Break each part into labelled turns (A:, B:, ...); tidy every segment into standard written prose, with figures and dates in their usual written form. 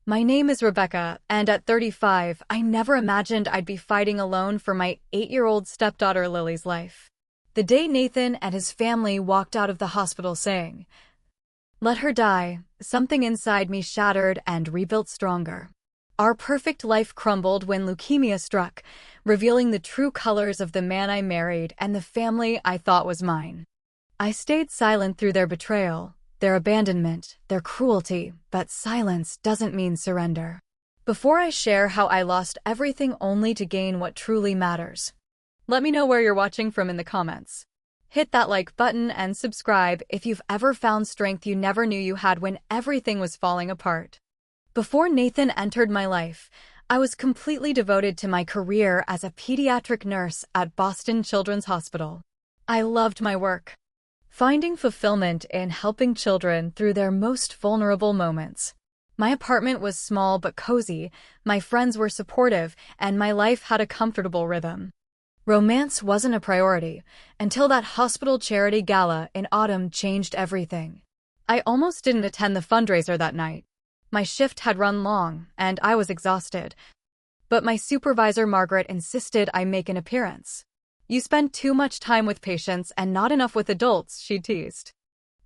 A: My name is Rebecca, and at 35, I never imagined I'd be fighting alone for my 8-year-old stepdaughter Lily's life. The day Nathan and his family walked out of the hospital saying, "Let her die," something inside me shattered and rebuilt stronger. Our perfect life crumbled when leukemia struck, revealing the true colors of the man I married and the family I thought was mine. I stayed silent through their betrayal, their abandonment, their cruelty, but silence doesn't mean surrender. Before I share how I lost everything only to gain what truly matters, let me know where you're watching from in the comments. Hit that like button and subscribe if you've ever found strength you never knew you had when everything was falling apart. Before Nathan entered my life, I was completely devoted to my career as a pediatric nurse at Boston Children's Hospital. I loved my work, finding fulfillment in helping children through their most vulnerable moments. My apartment was small but cozy, my friends were supportive, and my life had a comfortable rhythm. Romance wasn't a priority, until that hospital charity gala in autumn changed everything. I almost didn't attend the fundraiser that night. My shift had run long, and I was exhausted. But my supervisor Margaret insisted I make an appearance. "You spend too much time with patients and not enough with adults," she teased.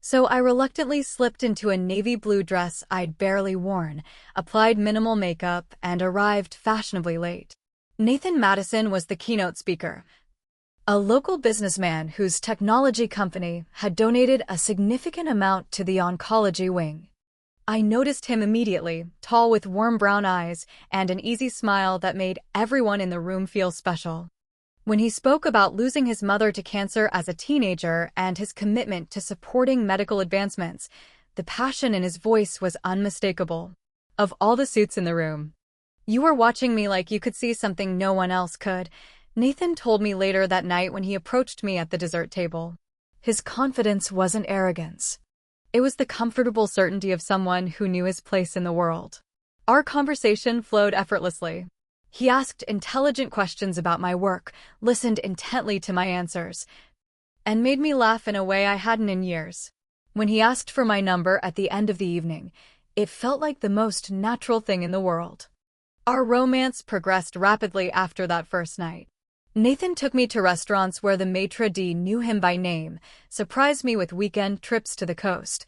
A: So I reluctantly slipped into a navy blue dress I'd barely worn, applied minimal makeup, and arrived fashionably late. Nathan Madison was the keynote speaker, a local businessman whose technology company had donated a significant amount to the oncology wing. I noticed him immediately, tall with warm brown eyes and an easy smile that made everyone in the room feel special. When he spoke about losing his mother to cancer as a teenager and his commitment to supporting medical advancements, the passion in his voice was unmistakable. Of all the suits in the room, "You were watching me like you could see something no one else could," Nathan told me later that night when he approached me at the dessert table. His confidence wasn't arrogance. It was the comfortable certainty of someone who knew his place in the world. Our conversation flowed effortlessly. He asked intelligent questions about my work, listened intently to my answers, and made me laugh in a way I hadn't in years. When he asked for my number at the end of the evening, it felt like the most natural thing in the world. Our romance progressed rapidly after that first night. Nathan took me to restaurants where the maitre d' knew him by name, surprised me with weekend trips to the coast,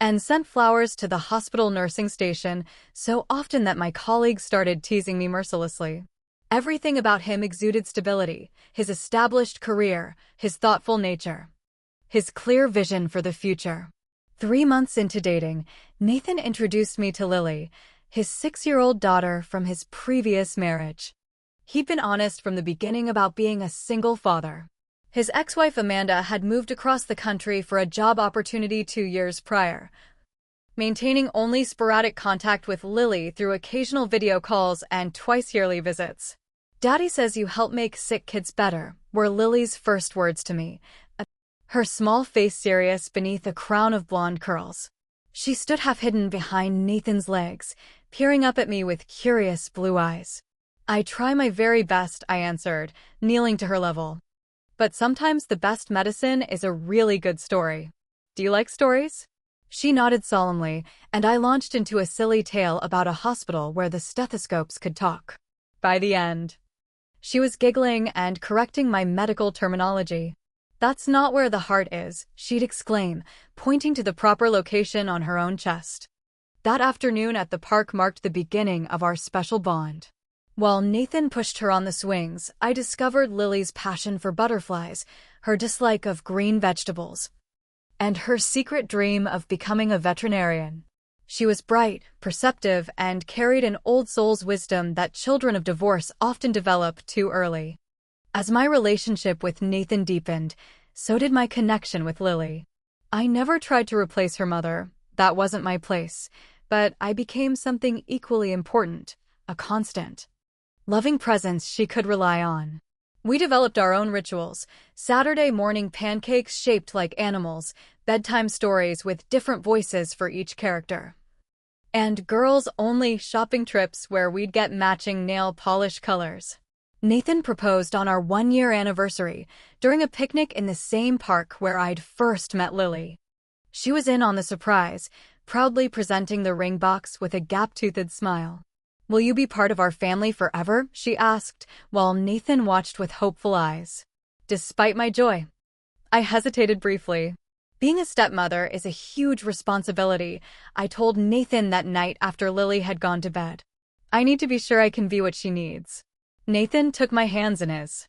A: and sent flowers to the hospital nursing station so often that my colleagues started teasing me mercilessly. Everything about him exuded stability, his established career, his thoughtful nature, his clear vision for the future. 3 months into dating, Nathan introduced me to Lily, his 6-year-old daughter from his previous marriage. He'd been honest from the beginning about being a single father. His ex-wife Amanda had moved across the country for a job opportunity 2 years prior, maintaining only sporadic contact with Lily through occasional video calls and twice-yearly visits. "Daddy says you help make sick kids better," were Lily's first words to me, her small face serious beneath a crown of blonde curls. She stood half hidden behind Nathan's legs, peering up at me with curious blue eyes. "I try my very best," I answered, kneeling to her level. "But sometimes the best medicine is a really good story. Do you like stories?" She nodded solemnly, and I launched into a silly tale about a hospital where the stethoscopes could talk. By the end, she was giggling and correcting my medical terminology. "That's not where the heart is," she'd exclaim, pointing to the proper location on her own chest. That afternoon at the park marked the beginning of our special bond. While Nathan pushed her on the swings, I discovered Lily's passion for butterflies, her dislike of green vegetables, and her secret dream of becoming a veterinarian. She was bright, perceptive, and carried an old soul's wisdom that children of divorce often develop too early. As my relationship with Nathan deepened, so did my connection with Lily. I never tried to replace her mother, that wasn't my place, but I became something equally important, a constant, loving presence she could rely on. We developed our own rituals: Saturday morning pancakes shaped like animals, bedtime stories with different voices for each character, and girls-only shopping trips where we'd get matching nail polish colors. Nathan proposed on our 1-year anniversary, during a picnic in the same park where I'd first met Lily. She was in on the surprise, proudly presenting the ring box with a gap-toothed smile. "Will you be part of our family forever?" she asked, while Nathan watched with hopeful eyes. Despite my joy, I hesitated briefly. Being a stepmother is a huge responsibility, I told Nathan that night after Lily had gone to bed. "I need to be sure I can be what she needs." Nathan took my hands in his.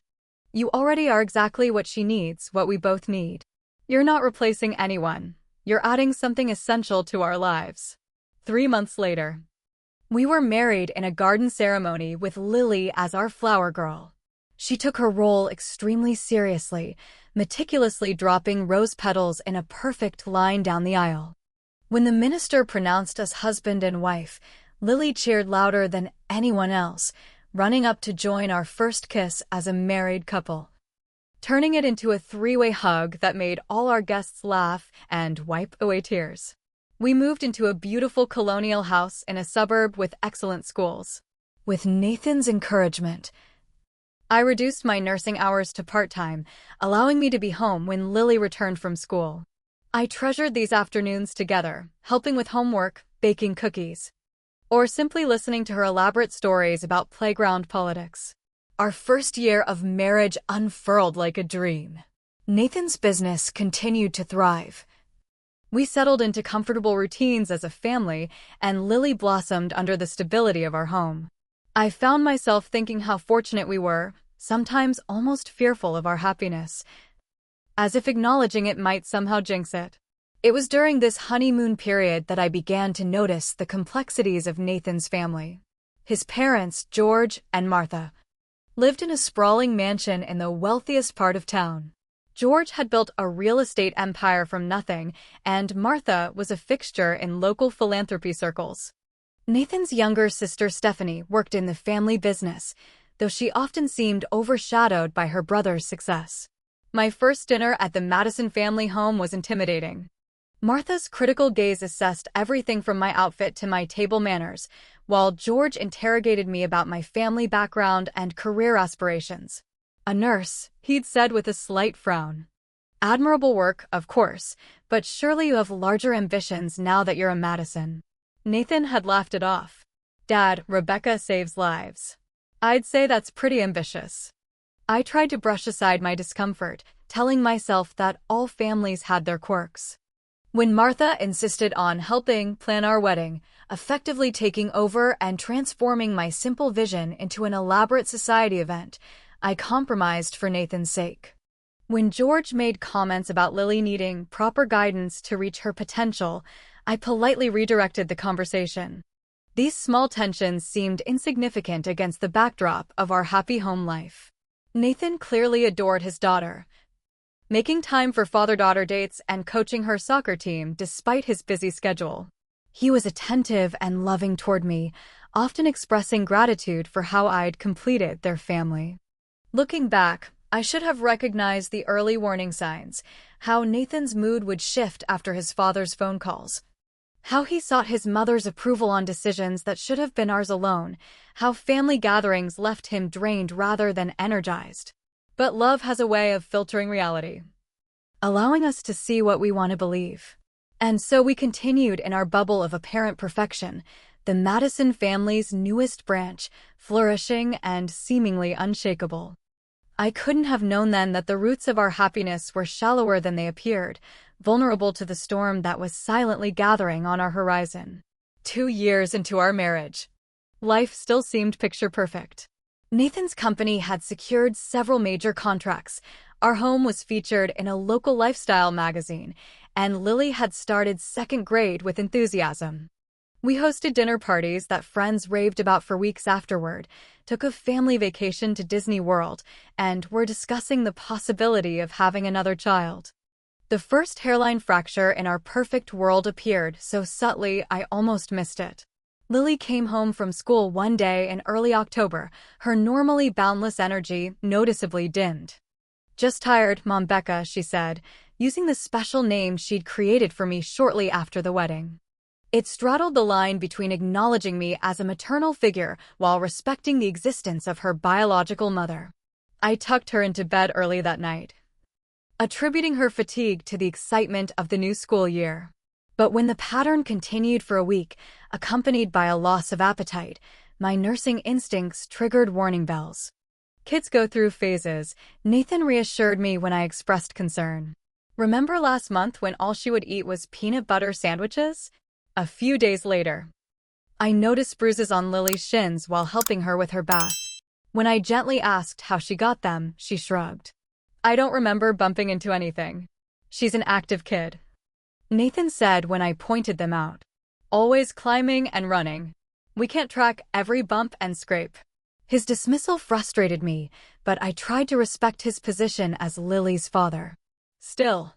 A: "You already are exactly what she needs, what we both need. You're not replacing anyone. You're adding something essential to our lives." 3 months later, we were married in a garden ceremony with Lily as our flower girl. She took her role extremely seriously, meticulously dropping rose petals in a perfect line down the aisle. When the minister pronounced us husband and wife, Lily cheered louder than anyone else, running up to join our first kiss as a married couple, turning it into a three-way hug that made all our guests laugh and wipe away tears. We moved into a beautiful colonial house in a suburb with excellent schools. With Nathan's encouragement, I reduced my nursing hours to part-time, allowing me to be home when Lily returned from school. I treasured these afternoons together, helping with homework, baking cookies, or simply listening to her elaborate stories about playground politics. Our first year of marriage unfurled like a dream. Nathan's business continued to thrive. We settled into comfortable routines as a family, and Lily blossomed under the stability of our home. I found myself thinking how fortunate we were, sometimes almost fearful of our happiness, as if acknowledging it might somehow jinx it. It was during this honeymoon period that I began to notice the complexities of Nathan's family. His parents, George and Martha, lived in a sprawling mansion in the wealthiest part of town. George had built a real estate empire from nothing, and Martha was a fixture in local philanthropy circles. Nathan's younger sister Stephanie worked in the family business, though she often seemed overshadowed by her brother's success. My first dinner at the Madison family home was intimidating. Martha's critical gaze assessed everything from my outfit to my table manners, while George interrogated me about my family background and career aspirations. "A nurse," he'd said with a slight frown. "Admirable work, of course, but surely you have larger ambitions now that you're a Madison." Nathan had laughed it off. "Dad, Rebecca saves lives." "I'd say that's pretty ambitious." I tried to brush aside my discomfort, telling myself that all families had their quirks. When Martha insisted on helping plan our wedding, effectively taking over and transforming my simple vision into an elaborate society event, I compromised for Nathan's sake. When George made comments about Lily needing proper guidance to reach her potential, I politely redirected the conversation. These small tensions seemed insignificant against the backdrop of our happy home life. Nathan clearly adored his daughter, making time for father-daughter dates and coaching her soccer team despite his busy schedule. He was attentive and loving toward me, often expressing gratitude for how I'd completed their family. Looking back, I should have recognized the early warning signs, how Nathan's mood would shift after his father's phone calls, how he sought his mother's approval on decisions that should have been ours alone, how family gatherings left him drained rather than energized. But love has a way of filtering reality, allowing us to see what we want to believe. And so we continued in our bubble of apparent perfection, the Madison family's newest branch, flourishing and seemingly unshakable. I couldn't have known then that the roots of our happiness were shallower than they appeared, vulnerable to the storm that was silently gathering on our horizon. 2 years into our marriage, life still seemed picture perfect. Nathan's company had secured several major contracts, our home was featured in a local lifestyle magazine, and Lily had started second grade with enthusiasm. We hosted dinner parties that friends raved about for weeks afterward, took a family vacation to Disney World, and were discussing the possibility of having another child. The first hairline fracture in our perfect world appeared so subtly I almost missed it. Lily came home from school one day in early October, her normally boundless energy noticeably dimmed. "Just tired, Mom Becca," she said, using the special name she'd created for me shortly after the wedding. It straddled the line between acknowledging me as a maternal figure while respecting the existence of her biological mother. I tucked her into bed early that night, attributing her fatigue to the excitement of the new school year. But when the pattern continued for a week, accompanied by a loss of appetite, my nursing instincts triggered warning bells. Kids go through phases, Nathan reassured me when I expressed concern. Remember last month when all she would eat was peanut butter sandwiches? A few days later, I noticed bruises on Lily's shins while helping her with her bath. When I gently asked how she got them, she shrugged. I don't remember bumping into anything. She's an active kid, Nathan said when I pointed them out. Always climbing and running. We can't track every bump and scrape. His dismissal frustrated me, but I tried to respect his position as Lily's father. Still,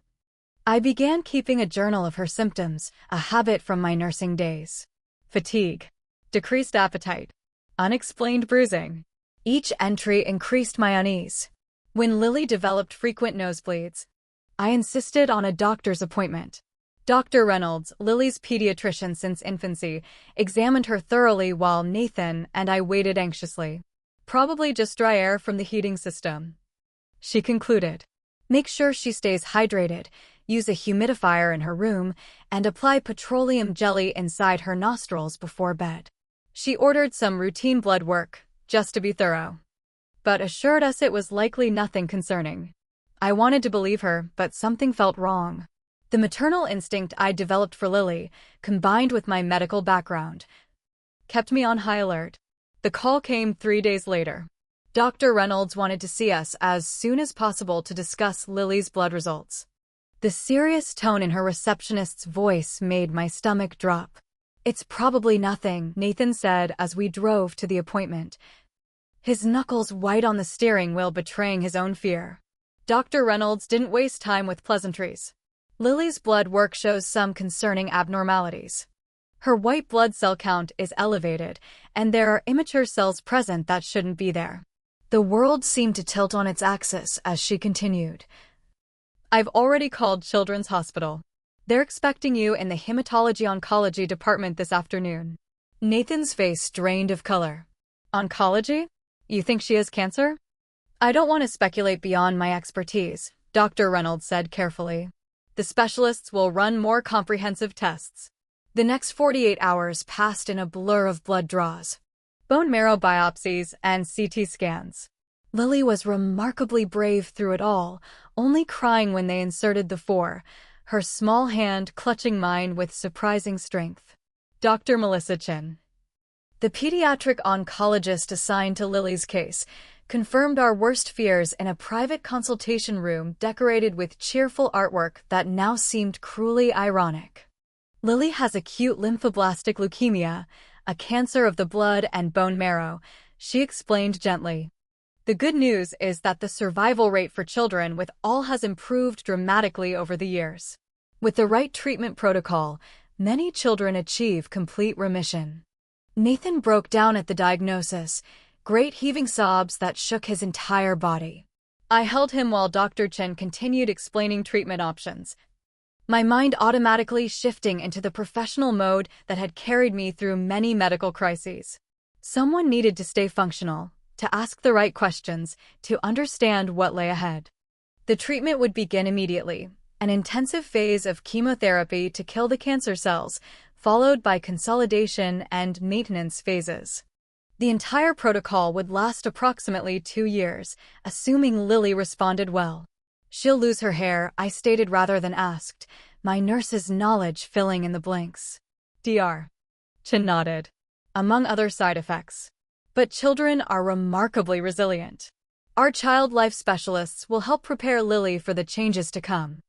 A: I began keeping a journal of her symptoms, a habit from my nursing days. Fatigue, decreased appetite, unexplained bruising. Each entry increased my unease. When Lily developed frequent nosebleeds, I insisted on a doctor's appointment. Dr. Reynolds, Lily's pediatrician since infancy, examined her thoroughly while Nathan and I waited anxiously. Probably just dry air from the heating system, she concluded. Make sure she stays hydrated, use a humidifier in her room, and apply petroleum jelly inside her nostrils before bed. She ordered some routine blood work, just to be thorough, but assured us it was likely nothing concerning. I wanted to believe her, but something felt wrong. The maternal instinct I developed for Lily, combined with my medical background, kept me on high alert. The call came 3 days later. Dr. Reynolds wanted to see us as soon as possible to discuss Lily's blood results. The serious tone in her receptionist's voice made my stomach drop. It's probably nothing, Nathan said as we drove to the appointment, his knuckles white on the steering wheel betraying his own fear. Dr. Reynolds didn't waste time with pleasantries. Lily's blood work shows some concerning abnormalities. Her white blood cell count is elevated, and there are immature cells present that shouldn't be there. The world seemed to tilt on its axis as she continued. I've already called Children's Hospital. They're expecting you in the hematology-oncology department this afternoon. Nathan's face drained of color. Oncology? You think she has cancer? I don't want to speculate beyond my expertise, Dr. Reynolds said carefully. The specialists will run more comprehensive tests. The next 48 hours passed in a blur of blood draws, bone marrow biopsies, and CT scans. Lily was remarkably brave through it all, only crying when they inserted the 4, her small hand clutching mine with surprising strength. Dr. Melissa Chin, the pediatric oncologist assigned to Lily's case, confirmed our worst fears in a private consultation room decorated with cheerful artwork that now seemed cruelly ironic. Lily has acute lymphoblastic leukemia, a cancer of the blood and bone marrow, she explained gently. The good news is that the survival rate for children with all has improved dramatically over the years. With the right treatment protocol, many children achieve complete remission. Nathan broke down at the diagnosis, great heaving sobs that shook his entire body. I held him while Dr. Chen continued explaining treatment options, my mind automatically shifting into the professional mode that had carried me through many medical crises. Someone needed to stay functional, to ask the right questions, to understand what lay ahead. The treatment would begin immediately, an intensive phase of chemotherapy to kill the cancer cells, followed by consolidation and maintenance phases. The entire protocol would last approximately 2 years, assuming Lily responded well. She'll lose her hair, I stated rather than asked, my nurse's knowledge filling in the blanks. Dr. Chen nodded. Among other side effects. But children are remarkably resilient. Our child life specialists will help prepare Lily for the changes to come.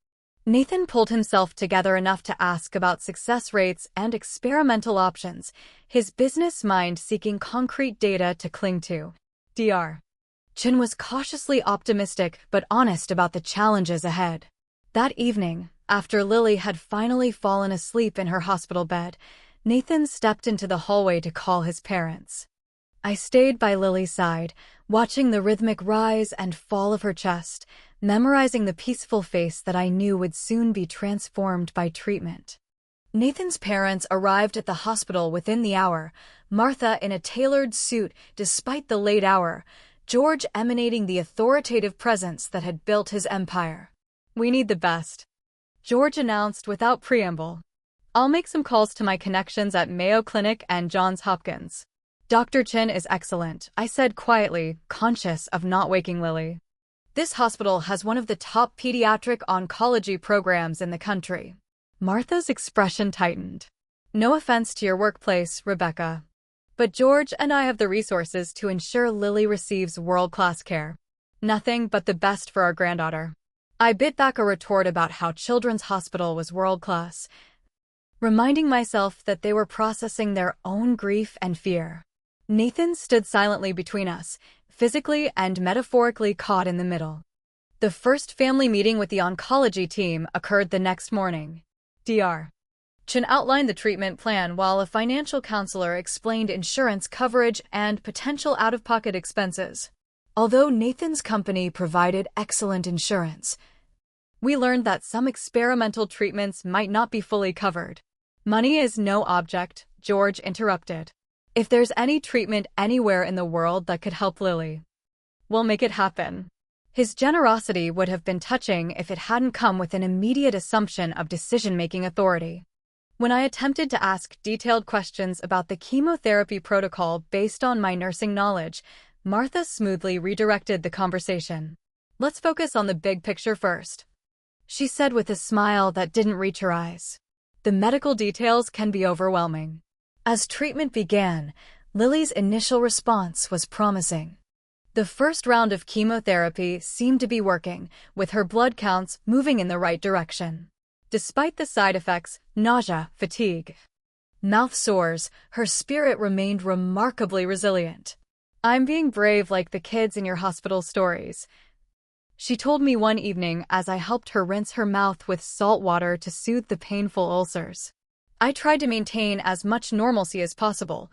A: Nathan pulled himself together enough to ask about success rates and experimental options, his business mind seeking concrete data to cling to. Dr. Chen was cautiously optimistic but honest about the challenges ahead. That evening, after Lily had finally fallen asleep in her hospital bed, Nathan stepped into the hallway to call his parents. I stayed by Lily's side, watching the rhythmic rise and fall of her chest, memorizing the peaceful face that I knew would soon be transformed by treatment. Nathan's parents arrived at the hospital within the hour, Martha in a tailored suit despite the late hour, George emanating the authoritative presence that had built his empire. We need the best, George announced without preamble. I'll make some calls to my connections at Mayo Clinic and Johns Hopkins. Dr. Chin is excellent, I said quietly, conscious of not waking Lily. This hospital has one of the top pediatric oncology programs in the country. Martha's expression tightened. No offense to your workplace, Rebecca. But George and I have the resources to ensure Lily receives world-class care. Nothing but the best for our granddaughter. I bit back a retort about how Children's Hospital was world-class, reminding myself that they were processing their own grief and fear. Nathan stood silently between us, physically and metaphorically caught in the middle. The first family meeting with the oncology team occurred the next morning. Dr. Chin outlined the treatment plan while a financial counselor explained insurance coverage and potential out-of-pocket expenses. Although Nathan's company provided excellent insurance, we learned that some experimental treatments might not be fully covered. Money is no object, George interrupted. If there's any treatment anywhere in the world that could help Lily, we'll make it happen. His generosity would have been touching if it hadn't come with an immediate assumption of decision-making authority. When I attempted to ask detailed questions about the chemotherapy protocol based on my nursing knowledge, Martha smoothly redirected the conversation. Let's focus on the big picture first, she said with a smile that didn't reach her eyes. The medical details can be overwhelming. As treatment began, Lily's initial response was promising. The first round of chemotherapy seemed to be working, with her blood counts moving in the right direction. Despite the side effects, nausea, fatigue, mouth sores, her spirit remained remarkably resilient. I'm being brave like the kids in your hospital stories, she told me one evening as I helped her rinse her mouth with salt water to soothe the painful ulcers. I tried to maintain as much normalcy as possible,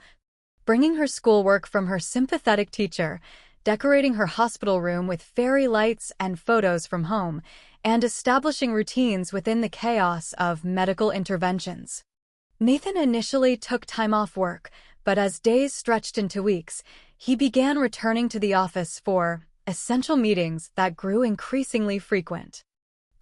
A: bringing her schoolwork from her sympathetic teacher, decorating her hospital room with fairy lights and photos from home, and establishing routines within the chaos of medical interventions. Nathan initially took time off work, but as days stretched into weeks, he began returning to the office for essential meetings that grew increasingly frequent.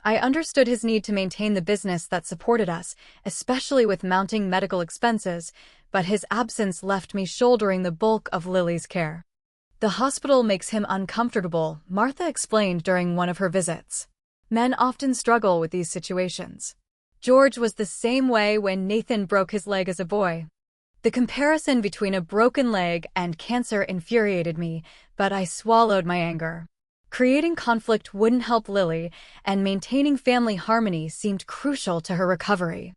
A: I understood his need to maintain the business that supported us, especially with mounting medical expenses, but his absence left me shouldering the bulk of Lily's care. The hospital makes him uncomfortable, Martha explained during one of her visits. Men often struggle with these situations. George was the same way when Nathan broke his leg as a boy. The comparison between a broken leg and cancer infuriated me, but I swallowed my anger. Creating conflict wouldn't help Lily, and maintaining family harmony seemed crucial to her recovery.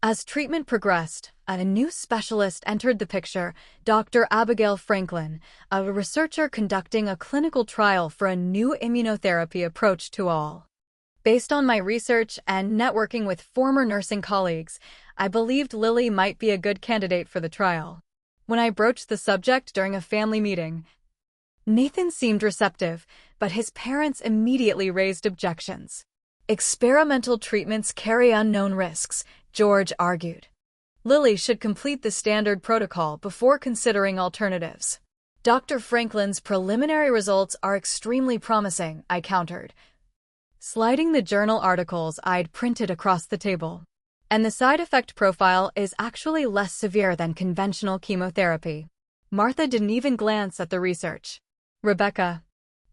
A: As treatment progressed, a new specialist entered the picture, Dr. Abigail Franklin, a researcher conducting a clinical trial for a new immunotherapy approach to all. Based on my research and networking with former nursing colleagues, I believed Lily might be a good candidate for the trial. When I broached the subject during a family meeting, Nathan seemed receptive, but his parents immediately raised objections. Experimental treatments carry unknown risks, George argued. Lily should complete the standard protocol before considering alternatives. Dr. Franklin's preliminary results are extremely promising, I countered, sliding the journal articles I'd printed across the table. And the side effect profile is actually less severe than conventional chemotherapy. Martha didn't even glance at the research. Rebecca,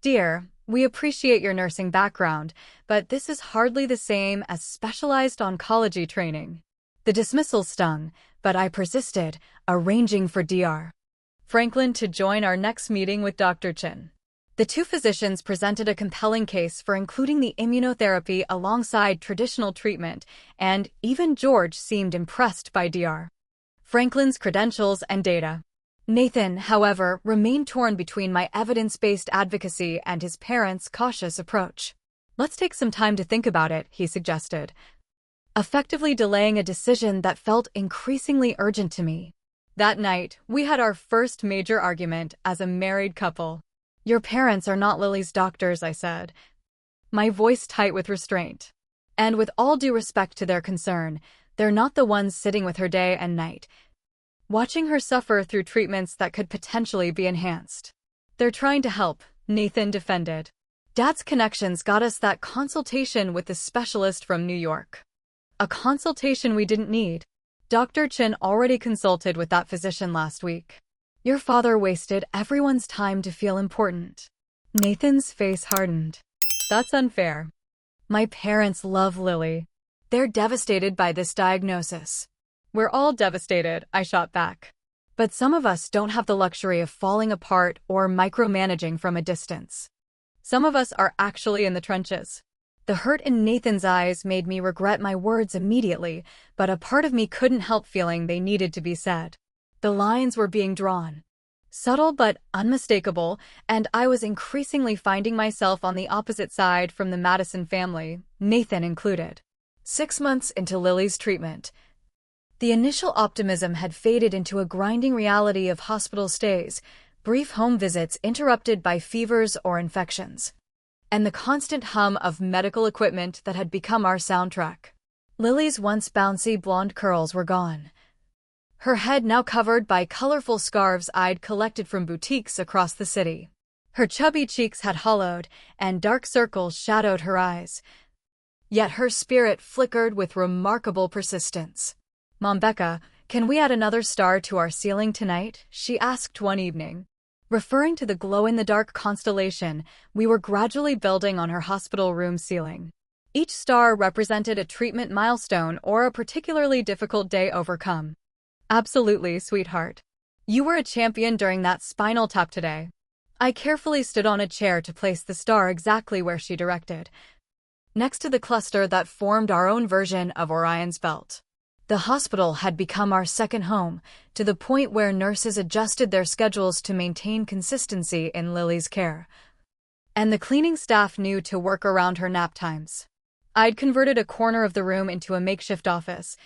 A: dear, we appreciate your nursing background, but this is hardly the same as specialized oncology training. The dismissal stung, but I persisted, arranging for Dr. Franklin to join our next meeting with Dr. Chin. The two physicians presented a compelling case for including the immunotherapy alongside traditional treatment, and even George seemed impressed by Dr. Franklin's credentials and data. Nathan, however, remained torn between my evidence-based advocacy and his parents' cautious approach. Let's take some time to think about it, he suggested, effectively delaying a decision that felt increasingly urgent to me. That night, we had our first major argument as a married couple. Your parents are not Lily's doctors, I said, my voice tight with restraint. And with all due respect to their concern, they're not the ones sitting with her day and night, watching her suffer through treatments that could potentially be enhanced. They're trying to help, Nathan defended. Dad's connections got us that consultation with the specialist from New York. A consultation we didn't need. Dr. Chin already consulted with that physician last week. Your father wasted everyone's time to feel important. Nathan's face hardened. That's unfair. My parents love Lily. They're devastated by this diagnosis. We're all devastated, I shot back. But some of us don't have the luxury of falling apart or micromanaging from a distance. Some of us are actually in the trenches. The hurt in Nathan's eyes made me regret my words immediately, but a part of me couldn't help feeling they needed to be said. The lines were being drawn. Subtle but unmistakable, and I was increasingly finding myself on the opposite side from the Madison family, Nathan included. 6 months into Lily's treatment, the initial optimism had faded into a grinding reality of hospital stays, brief home visits interrupted by fevers or infections, and the constant hum of medical equipment that had become our soundtrack. Lily's once bouncy blonde curls were gone. Her head now covered by colorful scarves I'd collected from boutiques across the city. Her chubby cheeks had hollowed, and dark circles shadowed her eyes. Yet her spirit flickered with remarkable persistence. "Mom Becca, can we add another star to our ceiling tonight?" she asked one evening. Referring to the glow-in-the-dark constellation we were gradually building on her hospital room ceiling. Each star represented a treatment milestone or a particularly difficult day overcome. "Absolutely, sweetheart. You were a champion during that spinal tap today." I carefully stood on a chair to place the star exactly where she directed, next to the cluster that formed our own version of Orion's belt. The hospital had become our second home, to the point where nurses adjusted their schedules to maintain consistency in Lily's care. And the cleaning staff knew to work around her nap times. I'd converted a corner of the room into a makeshift office,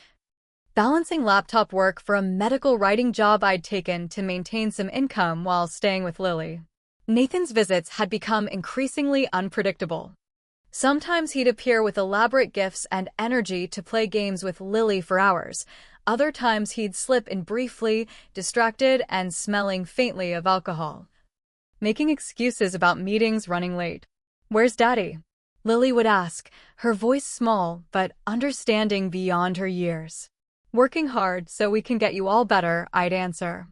A: balancing laptop work for a medical writing job I'd taken to maintain some income while staying with Lily. Nathan's visits had become increasingly unpredictable. Sometimes he'd appear with elaborate gifts and energy to play games with Lily for hours. Other times he'd slip in briefly, distracted and smelling faintly of alcohol, making excuses about meetings running late. "Where's Daddy?" Lily would ask, her voice small but understanding beyond her years. "Working hard so we can get you all better," I'd answer,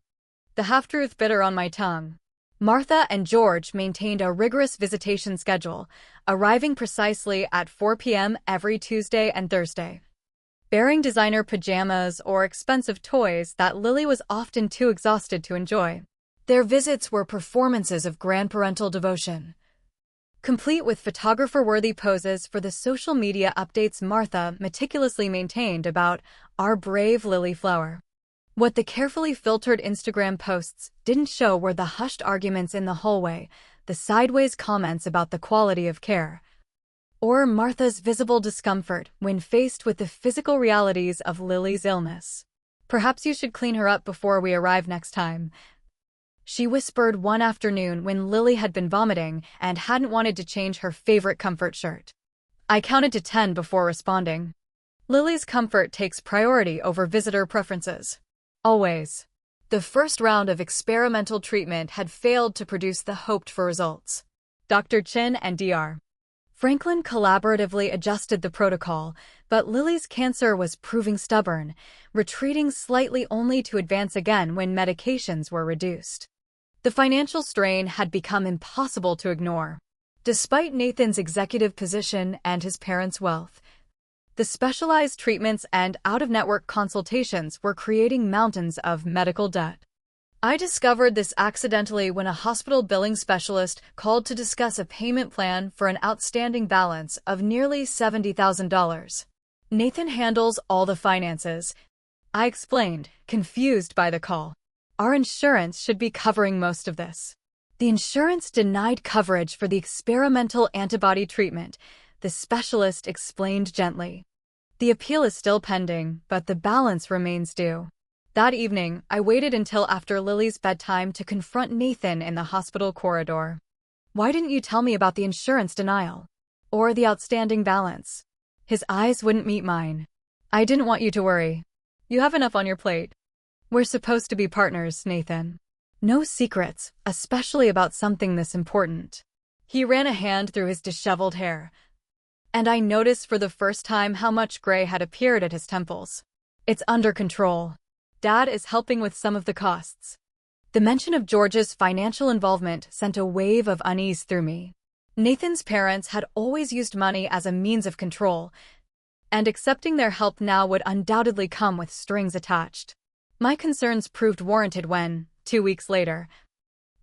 A: the half-truth bitter on my tongue. Martha and George maintained a rigorous visitation schedule, arriving precisely at 4 p.m. every Tuesday and Thursday, bearing designer pajamas or expensive toys that Lily was often too exhausted to enjoy. Their visits were performances of grandparental devotion, complete with photographer-worthy poses for the social media updates Martha meticulously maintained about our brave Lily Flower. What the carefully filtered Instagram posts didn't show were the hushed arguments in the hallway, the sideways comments about the quality of care, or Martha's visible discomfort when faced with the physical realities of Lily's illness. "Perhaps you should clean her up before we arrive next time," she whispered one afternoon when Lily had been vomiting and hadn't wanted to change her favorite comfort shirt. I counted to 10 before responding. Lily's comfort takes priority over visitor preferences. Always. The first round of experimental treatment had failed to produce the hoped-for results. Dr. Chin and Dr. Franklin collaboratively adjusted the protocol, but Lily's cancer was proving stubborn, retreating slightly only to advance again when medications were reduced. The financial strain had become impossible to ignore. Despite Nathan's executive position and his parents' wealth, the specialized treatments and out-of-network consultations were creating mountains of medical debt. I discovered this accidentally when a hospital billing specialist called to discuss a payment plan for an outstanding balance of nearly $70,000. "Nathan handles all the finances," I explained, confused by the call. "Our insurance should be covering most of this." The insurance denied coverage for the experimental antibody treatment, the specialist explained gently. "The appeal is still pending, but the balance remains due." That evening, I waited until after Lily's bedtime to confront Nathan in the hospital corridor. "Why didn't you tell me about the insurance denial? Or the outstanding balance?" His eyes wouldn't meet mine. "I didn't want you to worry. You have enough on your plate. We're supposed to be partners, Nathan. No secrets, especially about something this important." He ran a hand through his disheveled hair. and I noticed for the first time how much gray had appeared at his temples. It's under control. Dad is helping with some of the costs. The mention of George's financial involvement sent a wave of unease through me. Nathan's parents had always used money as a means of control, and accepting their help now would undoubtedly come with strings attached. My concerns proved warranted when, 2 weeks later,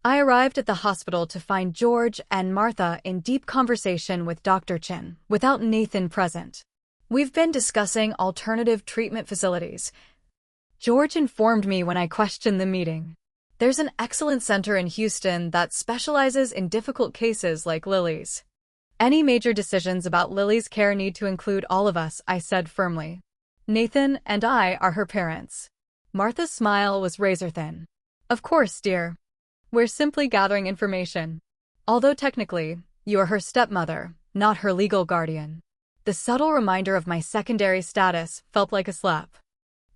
A: I arrived at the hospital to find George and Martha in deep conversation with Dr. Chin, without Nathan present. We've been discussing alternative treatment facilities. George informed me when I questioned the meeting. There's an excellent center in Houston that specializes in difficult cases like Lily's. Any major decisions about Lily's care need to include all of us, I said firmly. Nathan and I are her parents. Martha's smile was razor-thin. Of course, dear. We're simply gathering information. Although technically, you are her stepmother, not her legal guardian. The subtle reminder of my secondary status felt like a slap.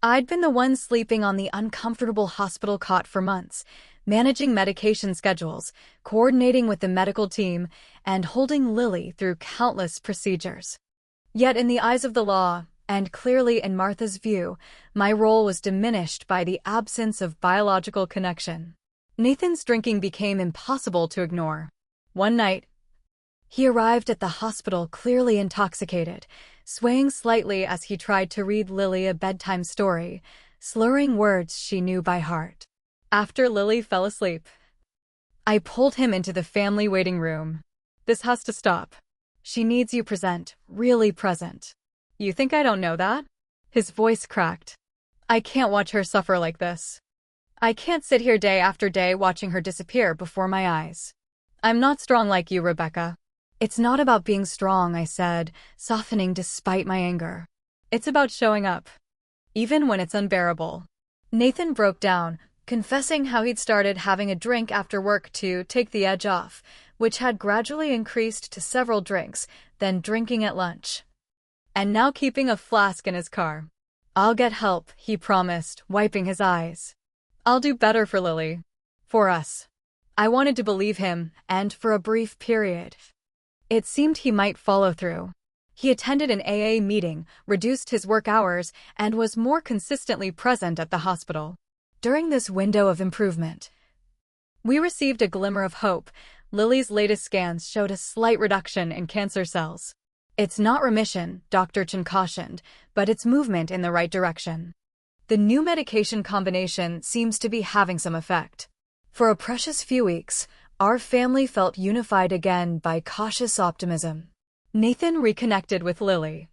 A: I'd been the one sleeping on the uncomfortable hospital cot for months, managing medication schedules, coordinating with the medical team, and holding Lily through countless procedures. Yet in the eyes of the law, and clearly in Martha's view, my role was diminished by the absence of biological connection. Nathan's drinking became impossible to ignore. One night, he arrived at the hospital clearly intoxicated, swaying slightly as he tried to read Lily a bedtime story, slurring words she knew by heart. After Lily fell asleep, I pulled him into the family waiting room. This has to stop. She needs you present, really present. You think I don't know that? His voice cracked. I can't watch her suffer like this. I can't sit here day after day watching her disappear before my eyes. I'm not strong like you, Rebecca. It's not about being strong, I said, softening despite my anger. It's about showing up, even when it's unbearable. Nathan broke down, confessing how he'd started having a drink after work to take the edge off, which had gradually increased to several drinks, then drinking at lunch. And now keeping a flask in his car. I'll get help, he promised, wiping his eyes. I'll do better for Lily. For us. I wanted to believe him, and for a brief period, it seemed he might follow through. He attended an AA meeting, reduced his work hours, and was more consistently present at the hospital. During this window of improvement, we received a glimmer of hope. Lily's latest scans showed a slight reduction in cancer cells. It's not remission, Dr. Chin cautioned, but it's movement in the right direction. The new medication combination seems to be having some effect. For a precious few weeks, our family felt unified again by cautious optimism. Nathan reconnected with Lily,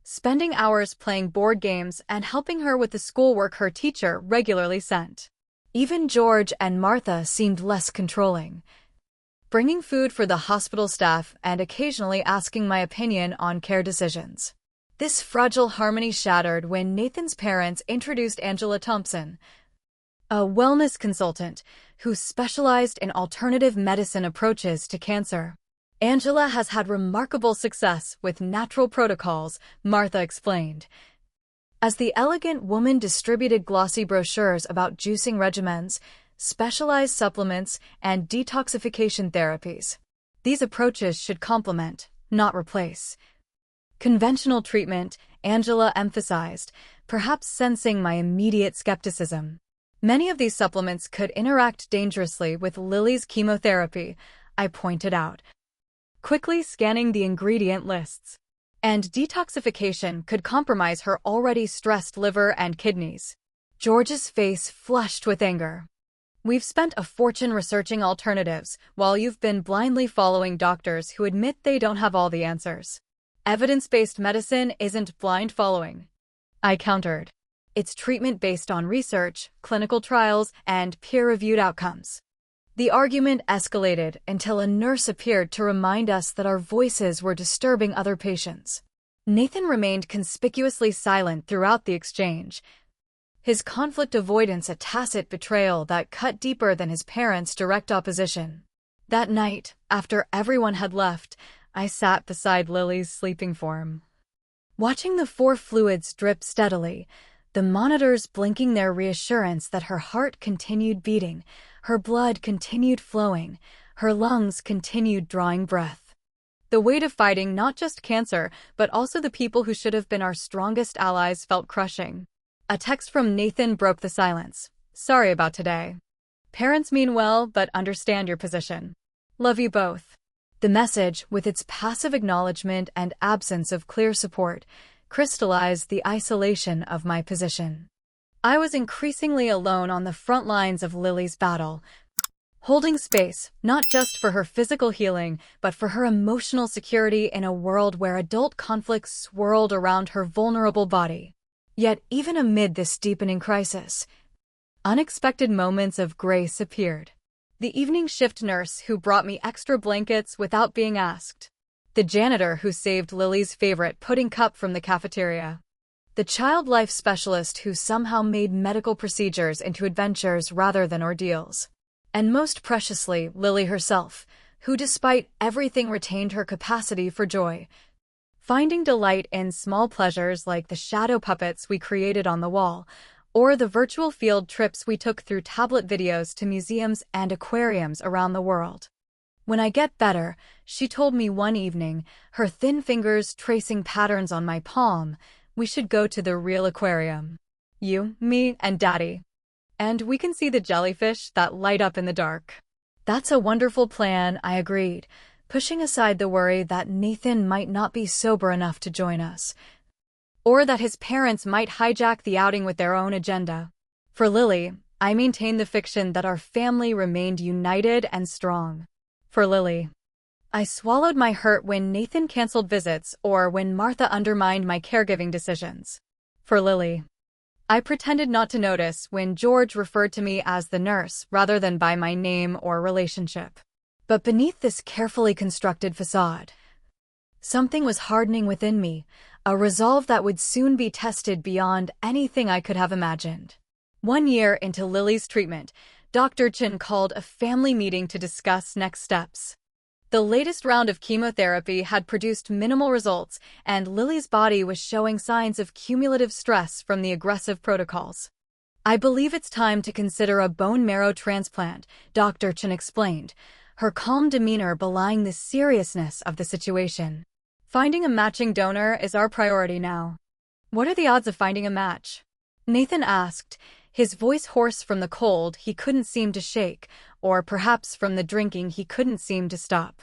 A: spending hours playing board games and helping her with the schoolwork her teacher regularly sent. Even George and Martha seemed less controlling, bringing food for the hospital staff and occasionally asking my opinion on care decisions. This fragile harmony shattered when Nathan's parents introduced Angela Thompson, a wellness consultant who specialized in alternative medicine approaches to cancer. Angela has had remarkable success with natural protocols, Martha explained, as the elegant woman distributed glossy brochures about juicing regimens, specialized supplements, and detoxification therapies. These approaches should complement, not replace, conventional treatment, Angela emphasized, perhaps sensing my immediate skepticism. Many of these supplements could interact dangerously with Lily's chemotherapy, I pointed out, quickly scanning the ingredient lists. And detoxification could compromise her already stressed liver and kidneys. George's face flushed with anger. We've spent a fortune researching alternatives, while you've been blindly following doctors who admit they don't have all the answers. Evidence-based medicine isn't blind following, I countered. It's treatment based on research, clinical trials, and peer-reviewed outcomes. The argument escalated until a nurse appeared to remind us that our voices were disturbing other patients. Nathan remained conspicuously silent throughout the exchange, his conflict avoidance a tacit betrayal that cut deeper than his parents' direct opposition. That night, after everyone had left, I sat beside Lily's sleeping form, watching the 4 fluids drip steadily, the monitors blinking their reassurance that her heart continued beating, her blood continued flowing, her lungs continued drawing breath. The weight of fighting not just cancer, but also the people who should have been our strongest allies felt crushing. A text from Nathan broke the silence. Sorry about today. Parents mean well, but understand your position. Love you both. The message, with its passive acknowledgement and absence of clear support, crystallized the isolation of my position. I was increasingly alone on the front lines of Lily's battle, holding space, not just for her physical healing, but for her emotional security in a world where adult conflicts swirled around her vulnerable body. Yet, even amid this deepening crisis, unexpected moments of grace appeared. The evening shift nurse who brought me extra blankets without being asked. The janitor who saved Lily's favorite pudding cup from the cafeteria. The child life specialist who somehow made medical procedures into adventures rather than ordeals. And most preciously, Lily herself, who despite everything retained her capacity for joy, finding delight in small pleasures like the shadow puppets we created on the wall, or the virtual field trips we took through tablet videos to museums and aquariums around the world. When I get better, she told me one evening, her thin fingers tracing patterns on my palm, we should go to the real aquarium. You, me, and Daddy. And we can see the jellyfish that light up in the dark. That's a wonderful plan, I agreed, pushing aside the worry that Nathan might not be sober enough to join us, or that his parents might hijack the outing with their own agenda. For Lily, I maintained the fiction that our family remained united and strong. For Lily, I swallowed my hurt when Nathan canceled visits or when Martha undermined my caregiving decisions. For Lily, I pretended not to notice when George referred to me as the nurse rather than by my name or relationship. But beneath this carefully constructed facade, something was hardening within me, a resolve that would soon be tested beyond anything I could have imagined. 1 year into Lily's treatment, Dr. Chen called a family meeting to discuss next steps. The latest round of chemotherapy had produced minimal results, and Lily's body was showing signs of cumulative stress from the aggressive protocols. I believe it's time to consider a bone marrow transplant, Dr. Chen explained, her calm demeanor belying the seriousness of the situation. Finding a matching donor is our priority now. What are the odds of finding a match? Nathan asked, his voice hoarse from the cold he couldn't seem to shake, or perhaps from the drinking he couldn't seem to stop.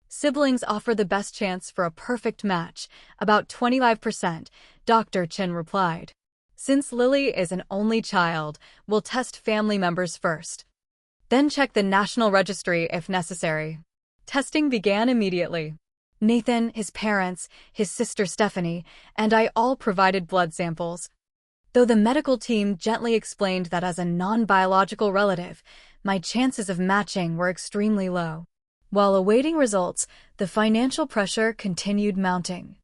A: Siblings offer the best chance for a perfect match, about 25%, Dr. Chen replied. Since Lily is an only child, we'll test family members first. Then check the National Registry if necessary. Testing began immediately. Nathan, his parents, his sister Stephanie, and I all provided blood samples. Though the medical team gently explained that as a non-biological relative, my chances of matching were extremely low. While awaiting results, the financial pressure continued mounting.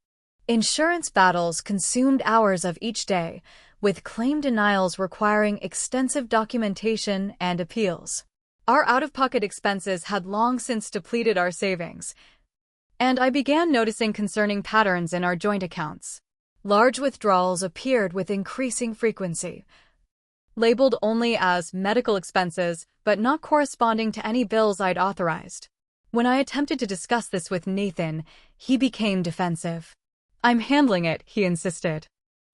A: Insurance battles consumed hours of each day, with claim denials requiring extensive documentation and appeals. Our out-of-pocket expenses had long since depleted our savings, and I began noticing concerning patterns in our joint accounts. Large withdrawals appeared with increasing frequency, labeled only as medical expenses, but not corresponding to any bills I'd authorized. When I attempted to discuss this with Nathan, he became defensive. I'm handling it, he insisted.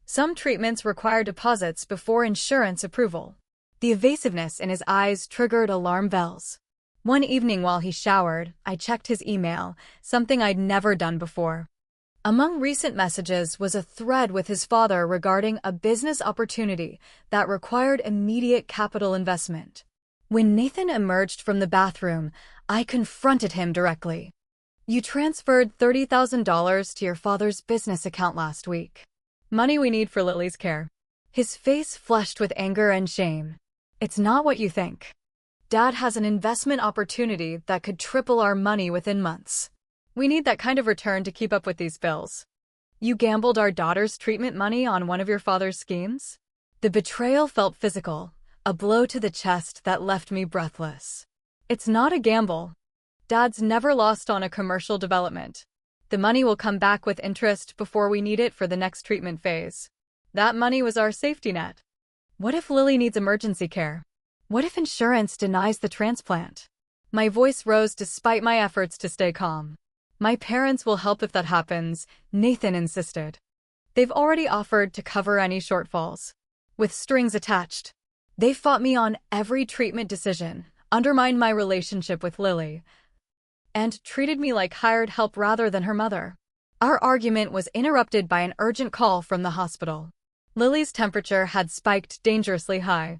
A: Some treatments require deposits before insurance approval. The evasiveness in his eyes triggered alarm bells. One evening while he showered, I checked his email, something I'd never done before. Among recent messages was a thread with his father regarding a business opportunity that required immediate capital investment. When Nathan emerged from the bathroom, I confronted him directly. You transferred $30,000 to your father's business account last week. Money we need for Lily's care. His face flushed with anger and shame. It's not what you think. Dad has an investment opportunity that could triple our money within months. We need that kind of return to keep up with these bills. You gambled our daughter's treatment money on one of your father's schemes? The betrayal felt physical, a blow to the chest that left me breathless. It's not a gamble. Dad's never lost on a commercial development. The money will come back with interest before we need it for the next treatment phase. That money was our safety net. What if Lily needs emergency care? What if insurance denies the transplant? My voice rose despite my efforts to stay calm. My parents will help if that happens, Nathan insisted. They've already offered to cover any shortfalls. With strings attached. They fought me on every treatment decision, undermined my relationship with Lily, and treated me like hired help rather than her mother. Our argument was interrupted by an urgent call from the hospital. Lily's temperature had spiked dangerously high,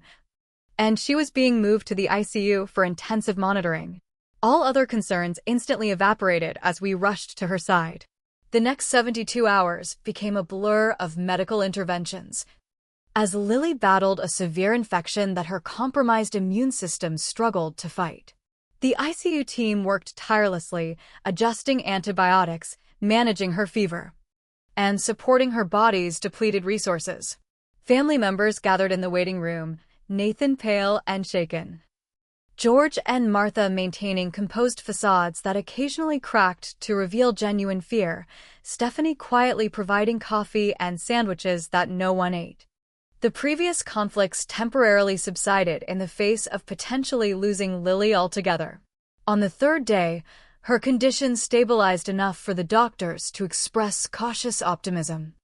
A: and she was being moved to the ICU for intensive monitoring. All other concerns instantly evaporated as we rushed to her side. The next 72 hours became a blur of medical interventions, as Lily battled a severe infection that her compromised immune system struggled to fight. The ICU team worked tirelessly, adjusting antibiotics, managing her fever, and supporting her body's depleted resources. Family members gathered in the waiting room, Nathan pale and shaken. George and Martha maintaining composed facades that occasionally cracked to reveal genuine fear, Stephanie quietly providing coffee and sandwiches that no one ate. The previous conflicts temporarily subsided in the face of potentially losing Lily altogether. On the third day, her condition stabilized enough for the doctors to express cautious optimism.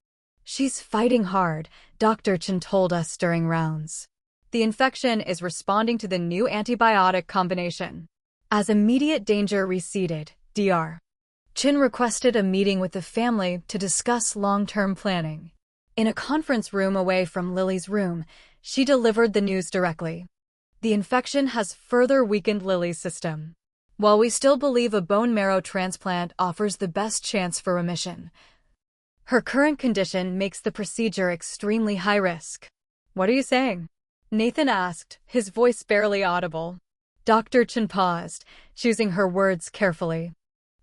A: "She's fighting hard," Dr. Chen told us during rounds. "The infection is responding to the new antibiotic combination." As immediate danger receded, Dr. Chen requested a meeting with the family to discuss long-term planning. In a conference room away from Lily's room, she delivered the news directly. "The infection has further weakened Lily's system. While we still believe a bone marrow transplant offers the best chance for remission, her current condition makes the procedure extremely high risk." "What are you saying?" Nathan asked, his voice barely audible. Dr. Chen paused, choosing her words carefully.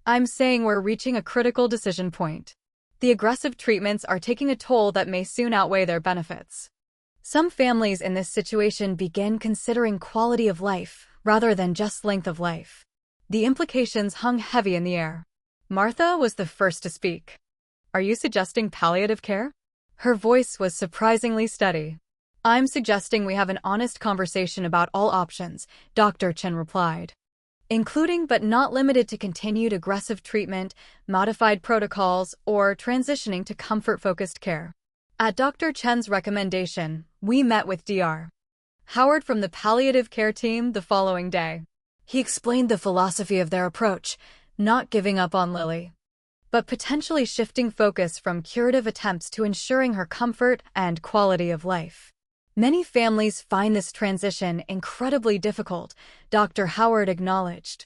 A: "I'm saying we're reaching a critical decision point. The aggressive treatments are taking a toll that may soon outweigh their benefits. Some families in this situation begin considering quality of life rather than just length of life." The implications hung heavy in the air. Martha was the first to speak. "Are you suggesting palliative care?" Her voice was surprisingly steady. "I'm suggesting we have an honest conversation about all options," Dr. Chen replied, "including but not limited to continued aggressive treatment, modified protocols, or transitioning to comfort-focused care." At Dr. Chen's recommendation, we met with Dr. Howard from the palliative care team the following day. He explained the philosophy of their approach, not giving up on Lily, but potentially shifting focus from curative attempts to ensuring her comfort and quality of life. "Many families find this transition incredibly difficult," Dr. Howard acknowledged.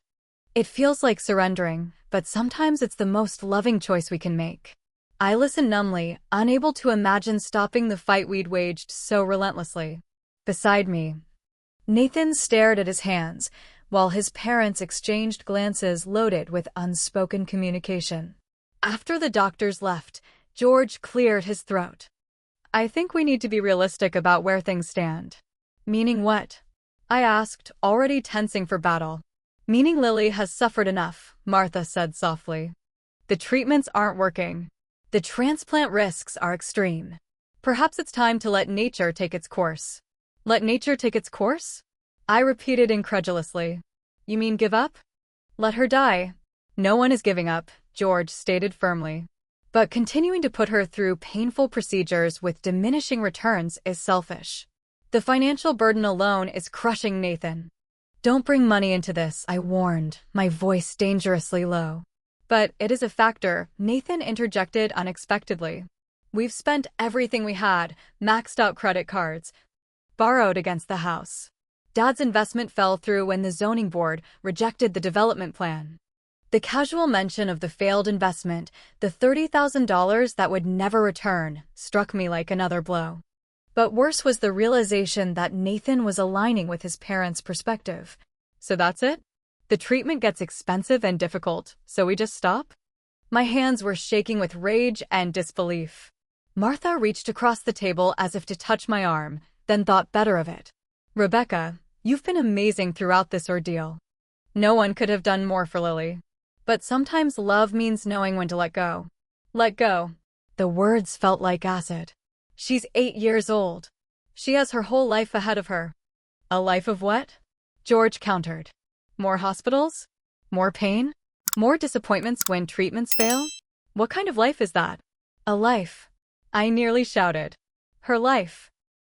A: "It feels like surrendering, but sometimes it's the most loving choice we can make." I listened numbly, unable to imagine stopping the fight we'd waged so relentlessly. Beside me, Nathan stared at his hands, while his parents exchanged glances loaded with unspoken communication. After the doctors left, George cleared his throat. "I think we need to be realistic about where things stand." "Meaning what?" I asked, already tensing for battle. "Meaning Lily has suffered enough," Martha said softly. "The treatments aren't working. The transplant risks are extreme. Perhaps it's time to let nature take its course." "Let nature take its course?" I repeated incredulously. "You mean give up?" "Let her die." "No one is giving up," George stated firmly. "But continuing to put her through painful procedures with diminishing returns is selfish. The financial burden alone is crushing Nathan." "Don't bring money into this," I warned, my voice dangerously low. "But it is a factor," Nathan interjected unexpectedly. "We've spent everything we had, maxed out credit cards, borrowed against the house. Dad's investment fell through when the zoning board rejected the development plan." The casual mention of the failed investment, the $30,000 that would never return, struck me like another blow. But worse was the realization that Nathan was aligning with his parents' perspective. "So that's it? The treatment gets expensive and difficult, so we just stop?" My hands were shaking with rage and disbelief. Martha reached across the table as if to touch my arm, then thought better of it. "Rebecca, you've been amazing throughout this ordeal. No one could have done more for Lily. But sometimes love means knowing when to let go." "Let go." The words felt like acid. "She's 8 years old. She has her whole life ahead of her." "A life of what?" George countered. "More hospitals? More pain?" More disappointments when treatments fail? What kind of life is that? A life. I nearly shouted. Her life.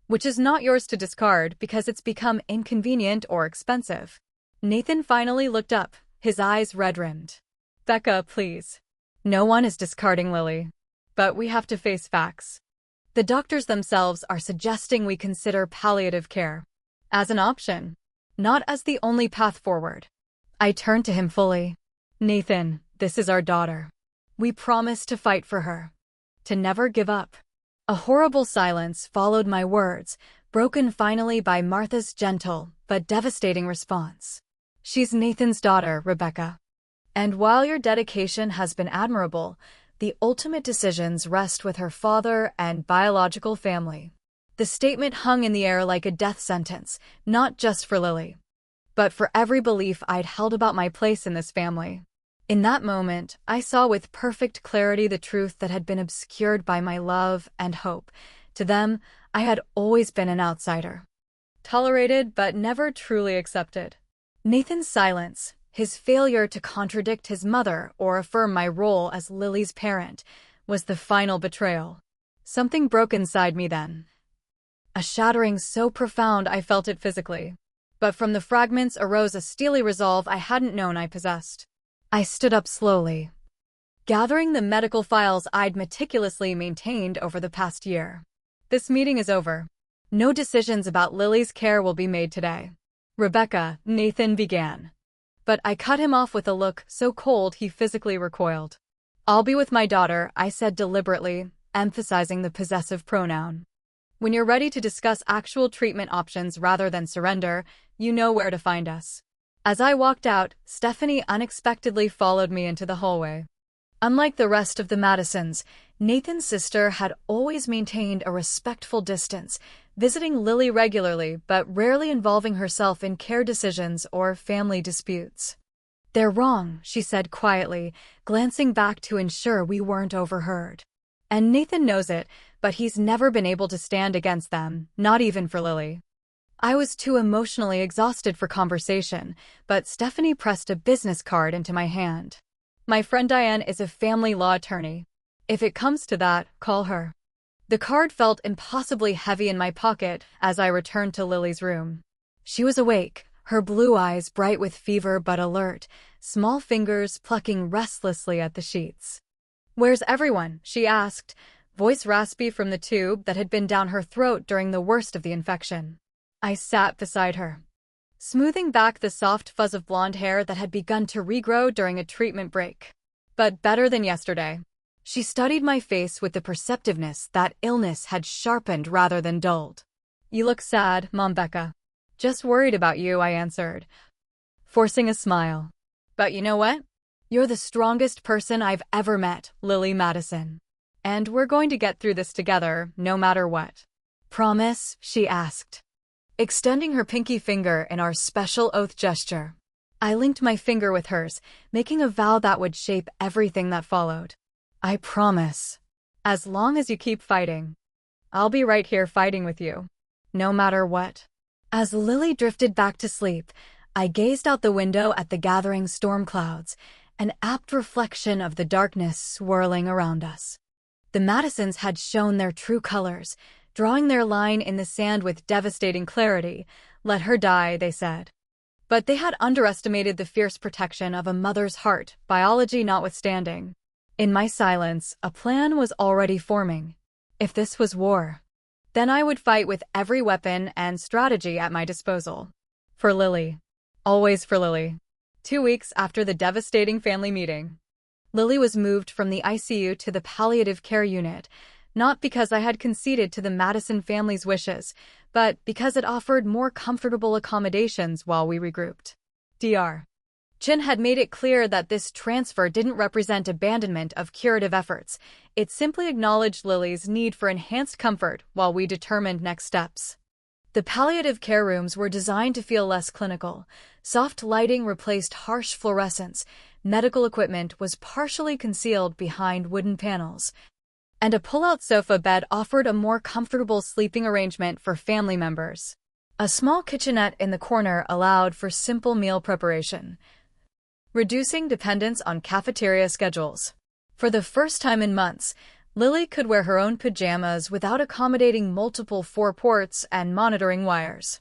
A: Which is not yours to discard because it's become inconvenient or expensive. Nathan finally looked up, his eyes red-rimmed. Becca, please. No one is discarding Lily. But we have to face facts. The doctors themselves are suggesting we consider palliative care as an option, not as the only path forward. I turned to him fully. Nathan, this is our daughter. We promise to fight for her, to never give up. A horrible silence followed my words, broken finally by Martha's gentle but devastating response. She's Nathan's daughter, Rebecca. And while your dedication has been admirable, the ultimate decisions rest with her father and biological family. The statement hung in the air like a death sentence, not just for Lily, but for every belief I'd held about my place in this family. In that moment, I saw with perfect clarity the truth that had been obscured by my love and hope. To them, I had always been an outsider. Tolerated but never truly accepted. Nathan's silence, his failure to contradict his mother or affirm my role as Lily's parent, was the final betrayal. Something broke inside me then. A shattering so profound I felt it physically. But from the fragments arose a steely resolve I hadn't known I possessed. I stood up slowly, gathering the medical files I'd meticulously maintained over the past year. This meeting is over. No decisions about Lily's care will be made today. Rebecca, Nathan began. But I cut him off with a look so cold he physically recoiled. I'll be with my daughter, I said deliberately, emphasizing the possessive pronoun. When you're ready to discuss actual treatment options rather than surrender, you know where to find us. As I walked out, Stephanie unexpectedly followed me into the hallway. Unlike the rest of the Madisons, Nathan's sister had always maintained a respectful distance, visiting Lily regularly but rarely involving herself in care decisions or family disputes. They're wrong, she said quietly, glancing back to ensure we weren't overheard. And Nathan knows it, but he's never been able to stand against them, not even for Lily. I was too emotionally exhausted for conversation, but Stephanie pressed a business card into my hand. My friend Diane is a family law attorney. If it comes to that, call her. The card felt impossibly heavy in my pocket as I returned to Lily's room. She was awake, her blue eyes bright with fever but alert, small fingers plucking restlessly at the sheets. Where's everyone? She asked, voice raspy from the tube that had been down her throat during the worst of the infection. I sat beside her, smoothing back the soft fuzz of blonde hair that had begun to regrow during a treatment break. But better than yesterday. She studied my face with the perceptiveness that illness had sharpened rather than dulled. You look sad, Mom Becca. Just worried about you, I answered, forcing a smile. But you know what? You're the strongest person I've ever met, Lily Madison. And we're going to get through this together, no matter what. Promise? She asked, extending her pinky finger in our special oath gesture. I linked my finger with hers, making a vow that would shape everything that followed. I promise. As long as you keep fighting. I'll be right here fighting with you. No matter what. As Lily drifted back to sleep, I gazed out the window at the gathering storm clouds, an apt reflection of the darkness swirling around us. The Madisons had shown their true colors, drawing their line in the sand with devastating clarity. Let her die, they said. But they had underestimated the fierce protection of a mother's heart, biology notwithstanding. In my silence, a plan was already forming. If this was war, then I would fight with every weapon and strategy at my disposal. For Lily. Always for Lily. 2 weeks after the devastating family meeting, Lily was moved from the ICU to the palliative care unit, not because I had conceded to the Madison family's wishes, but because it offered more comfortable accommodations while we regrouped. Dr. Chin had made it clear that this transfer didn't represent abandonment of curative efforts. It simply acknowledged Lily's need for enhanced comfort while we determined next steps. The palliative care rooms were designed to feel less clinical. Soft lighting replaced harsh fluorescence, medical equipment was partially concealed behind wooden panels, and a pull-out sofa bed offered a more comfortable sleeping arrangement for family members. A small kitchenette in the corner allowed for simple meal preparation. reducing dependence on cafeteria schedules. For the first time in months, Lily could wear her own pajamas without accommodating multiple four-ports and monitoring wires.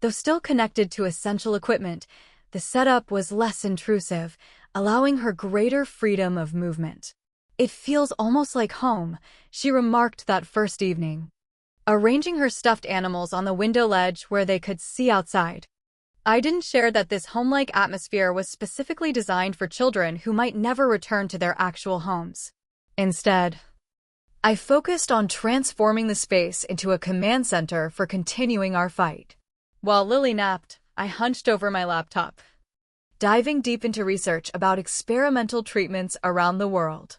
A: Though still connected to essential equipment, the setup was less intrusive, allowing her greater freedom of movement. "It feels almost like home," she remarked that first evening, arranging her stuffed animals on the window ledge where they could see outside. I didn't share that this home-like atmosphere was specifically designed for children who might never return to their actual homes. Instead, I focused on transforming the space into a command center for continuing our fight. While Lily napped, I hunched over my laptop, diving deep into research about experimental treatments around the world.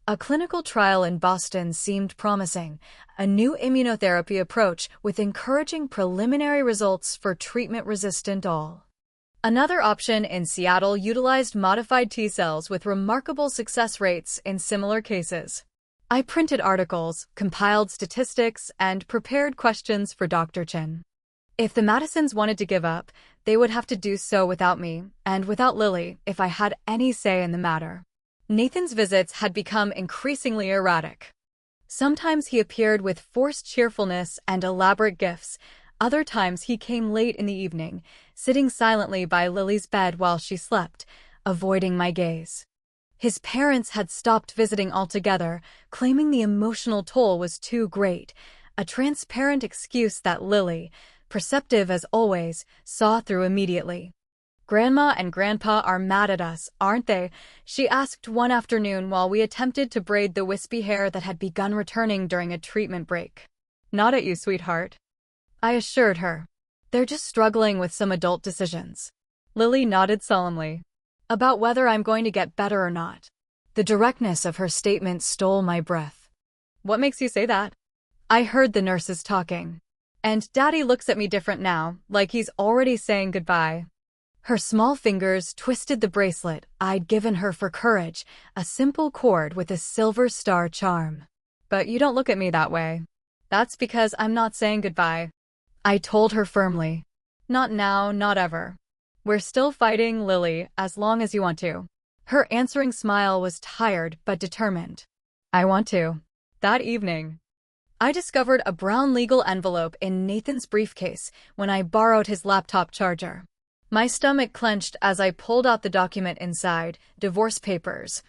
A: A clinical trial in Boston seemed promising, a new immunotherapy approach with encouraging preliminary results for treatment-resistant ALL. Another option in Seattle utilized modified T cells with remarkable success rates in similar cases. I printed articles, compiled statistics, and prepared questions for Dr. Chen. If the Madisons wanted to give up, they would have to do so without me, and without Lily, if I had any say in the matter. Nathan's visits had become increasingly erratic. Sometimes he appeared with forced cheerfulness and elaborate gifts. Other times he came late in the evening, sitting silently by Lily's bed while she slept, avoiding my gaze. His parents had stopped visiting altogether, claiming the emotional toll was too great, a transparent excuse that Lily, perceptive as always, saw through immediately. "Grandma and Grandpa are mad at us, aren't they?" she asked one afternoon while we attempted to braid the wispy hair that had begun returning during a treatment break. "Not at you, sweetheart," I assured her. "They're just struggling with some adult decisions." Lily nodded solemnly. "About whether I'm going to get better or not." The directness of her statement stole my breath. "What makes you say that?" I heard the nurses talking. "And Daddy looks at me different now, like he's already saying goodbye." Her small fingers twisted the bracelet I'd given her for courage, a simple cord with a silver star charm. "But you don't look at me that way." "That's because I'm not saying goodbye," I told her firmly. "Not now, not ever. We're still fighting, Lily, as long as you want to." Her answering smile was tired but determined. "I want to." That evening, I discovered a brown legal envelope in Nathan's briefcase when I borrowed his laptop charger. My stomach clenched as I pulled out the document inside, divorce papers.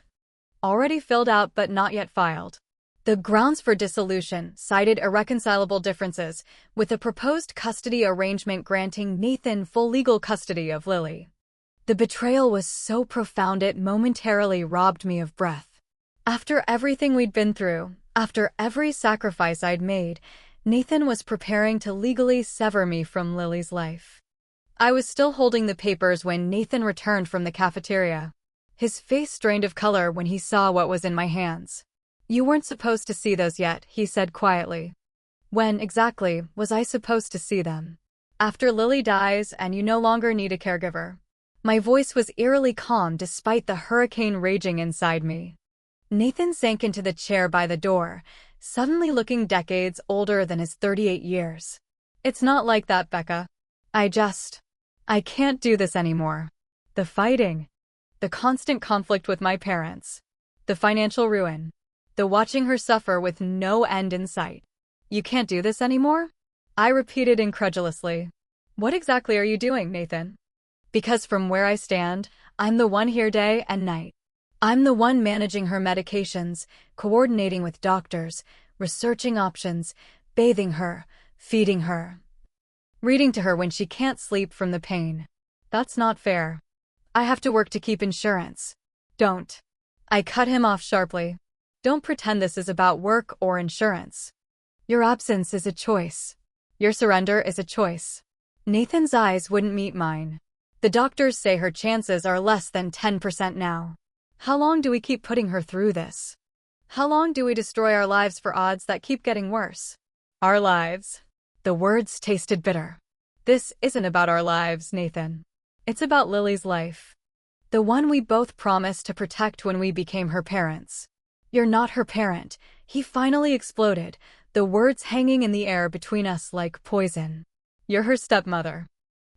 A: Already filled out but not yet filed. The grounds for dissolution cited irreconcilable differences, with a proposed custody arrangement granting Nathan full legal custody of Lily. The betrayal was so profound it momentarily robbed me of breath. After everything we'd been through, after every sacrifice I'd made, Nathan was preparing to legally sever me from Lily's life. I was still holding the papers when Nathan returned from the cafeteria. His face strained of color when he saw what was in my hands. "You weren't supposed to see those yet," he said quietly. "When, exactly, was I supposed to see them?" "After Lily dies and you no longer need a caregiver." My voice was eerily calm despite the hurricane raging inside me. Nathan sank into the chair by the door, suddenly looking decades older than his 38 years. "It's not like that, Becca. I can't do this anymore. The fighting, the constant conflict with my parents, the financial ruin, the watching her suffer with no end in sight. You can't do this anymore?" I repeated incredulously. "What exactly are you doing, Nathan?" Because from where I stand, I'm the one here day and night. I'm the one managing her medications, coordinating with doctors, researching options, bathing her, feeding her, reading to her when she can't sleep from the pain. That's not fair. I have to work to keep insurance. Don't. I cut him off sharply. Don't pretend this is about work or insurance. Your absence is a choice. Your surrender is a choice. Nathan's eyes wouldn't meet mine. The doctors say her chances are less than 10% now. How long do we keep putting her through this? How long do we destroy our lives for odds that keep getting worse? Our lives. The words tasted bitter. This isn't about our lives, Nathan. It's about Lily's life. The one we both promised to protect when we became her parents. You're not her parent, he finally exploded, the words hanging in the air between us like poison. You're her stepmother.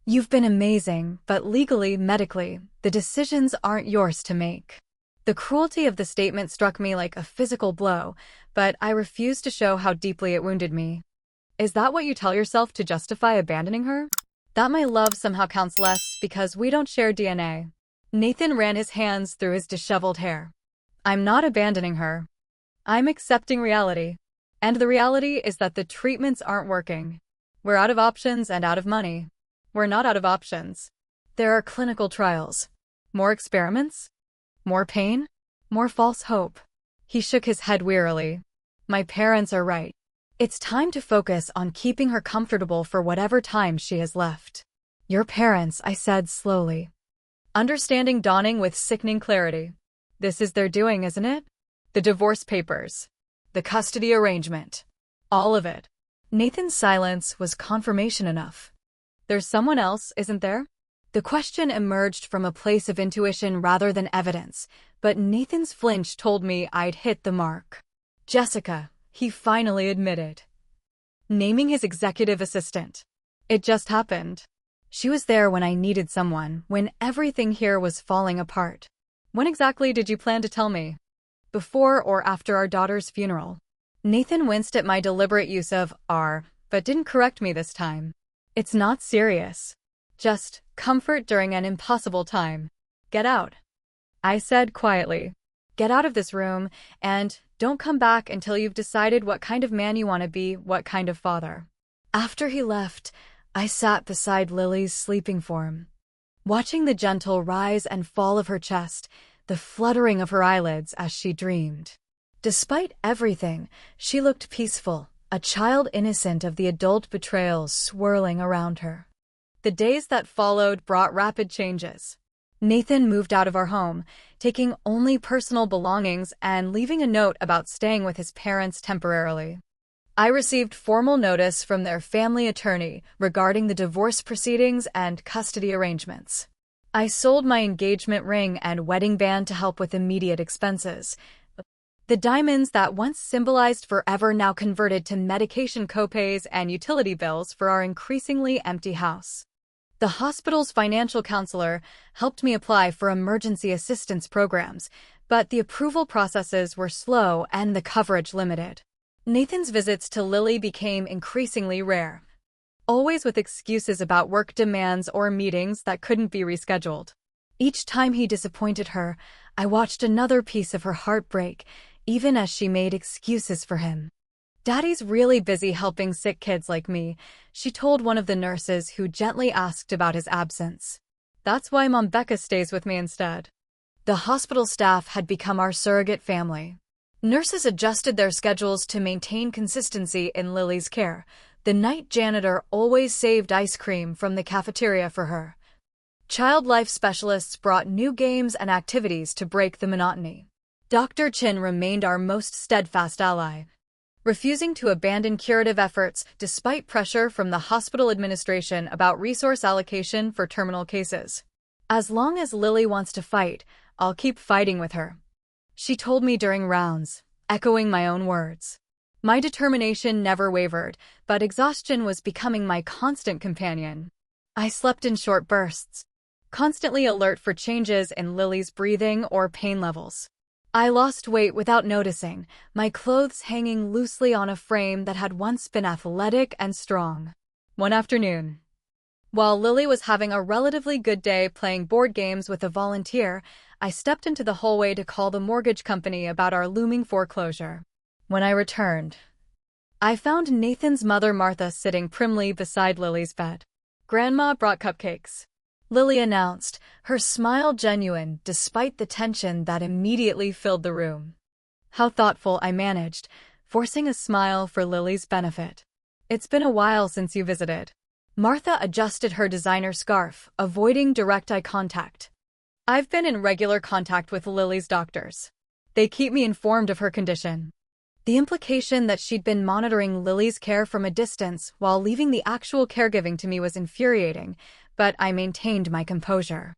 A: You've been amazing, but legally, medically, the decisions aren't yours to make. The cruelty of the statement struck me like a physical blow, but I refused to show how deeply it wounded me. Is that what you tell yourself to justify abandoning her? That my love somehow counts less because we don't share DNA. Nathan ran his hands through his disheveled hair. I'm not abandoning her. I'm accepting reality. And the reality is that the treatments aren't working. We're out of options and out of money. We're not out of options. There are clinical trials. More experiments? More pain? More false hope. He shook his head wearily. My parents are right. It's time to focus on keeping her comfortable for whatever time she has left. Your parents, I said slowly. Understanding dawning with sickening clarity. This is their doing, isn't it? The divorce papers. The custody arrangement. All of it. Nathan's silence was confirmation enough. There's someone else, isn't there? The question emerged from a place of intuition rather than evidence, but Nathan's flinch told me I'd hit the mark. Jessica, he finally admitted. Naming his executive assistant. It just happened. She was there when I needed someone, when everything here was falling apart. When exactly did you plan to tell me? Before or after our daughter's funeral? Nathan winced at my deliberate use of "are," but didn't correct me this time. It's not serious. Just comfort during an impossible time. Get out. I said quietly. Get out of this room, and don't come back until you've decided what kind of man you want to be, what kind of father. After he left, I sat beside Lily's sleeping form, watching the gentle rise and fall of her chest, the fluttering of her eyelids as she dreamed. Despite everything, she looked peaceful, a child innocent of the adult betrayals swirling around her. The days that followed brought rapid changes. Nathan moved out of our home, taking only personal belongings and leaving a note about staying with his parents temporarily. I received formal notice from their family attorney regarding the divorce proceedings and custody arrangements. I sold my engagement ring and wedding band to help with immediate expenses. The diamonds that once symbolized forever now converted to medication copays and utility bills for our increasingly empty house. The hospital's financial counselor helped me apply for emergency assistance programs, but the approval processes were slow and the coverage limited. Nathan's visits to Lily became increasingly rare, always with excuses about work demands or meetings that couldn't be rescheduled. Each time he disappointed her, I watched another piece of her heart break, even as she made excuses for him. Daddy's really busy helping sick kids like me, she told one of the nurses who gently asked about his absence. That's why Mom Becca stays with me instead. The hospital staff had become our surrogate family. Nurses adjusted their schedules to maintain consistency in Lily's care. The night janitor always saved ice cream from the cafeteria for her. Child life specialists brought new games and activities to break the monotony. Dr. Chin remained our most steadfast ally, refusing to abandon curative efforts despite pressure from the hospital administration about resource allocation for terminal cases. As long as Lily wants to fight, I'll keep fighting with her, she told me during rounds, echoing my own words. My determination never wavered, but exhaustion was becoming my constant companion. I slept in short bursts, constantly alert for changes in Lily's breathing or pain levels. I lost weight without noticing, my clothes hanging loosely on a frame that had once been athletic and strong. One afternoon, while Lily was having a relatively good day playing board games with a volunteer, I stepped into the hallway to call the mortgage company about our looming foreclosure. When I returned, I found Nathan's mother Martha sitting primly beside Lily's bed. Grandma brought cupcakes, Lily announced, her smile genuine despite the tension that immediately filled the room. How thoughtful, I managed, forcing a smile for Lily's benefit. It's been a while since you visited. Martha adjusted her designer scarf, avoiding direct eye contact. I've been in regular contact with Lily's doctors. They keep me informed of her condition. The implication that she'd been monitoring Lily's care from a distance while leaving the actual caregiving to me was infuriating, but I maintained my composure.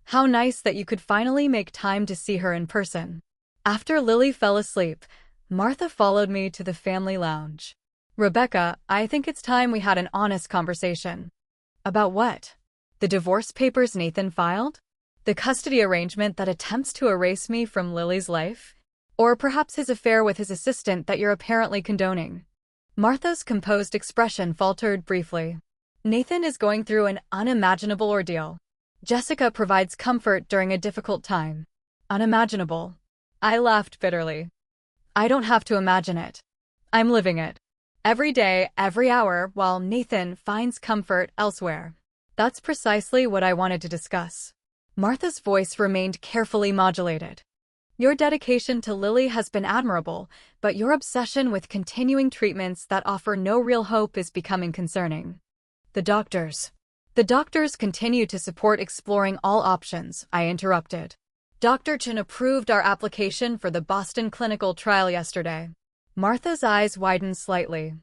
A: How nice that you could finally make time to see her in person. After Lily fell asleep, Martha followed me to the family lounge. Rebecca, I think it's time we had an honest conversation. About what? The divorce papers Nathan filed? The custody arrangement that attempts to erase me from Lily's life? Or perhaps his affair with his assistant that you're apparently condoning? Martha's composed expression faltered briefly. Nathan is going through an unimaginable ordeal. Jessica provides comfort during a difficult time. Unimaginable. I laughed bitterly. I don't have to imagine it. I'm living it. Every day, every hour, while Nathan finds comfort elsewhere. That's precisely what I wanted to discuss. Martha's voice remained carefully modulated. Your dedication to Lily has been admirable, but your obsession with continuing treatments that offer no real hope is becoming concerning. The doctors continue to support exploring all options, I interrupted. Dr. Chen approved our application for the Boston clinical trial yesterday. Martha's eyes widened slightly.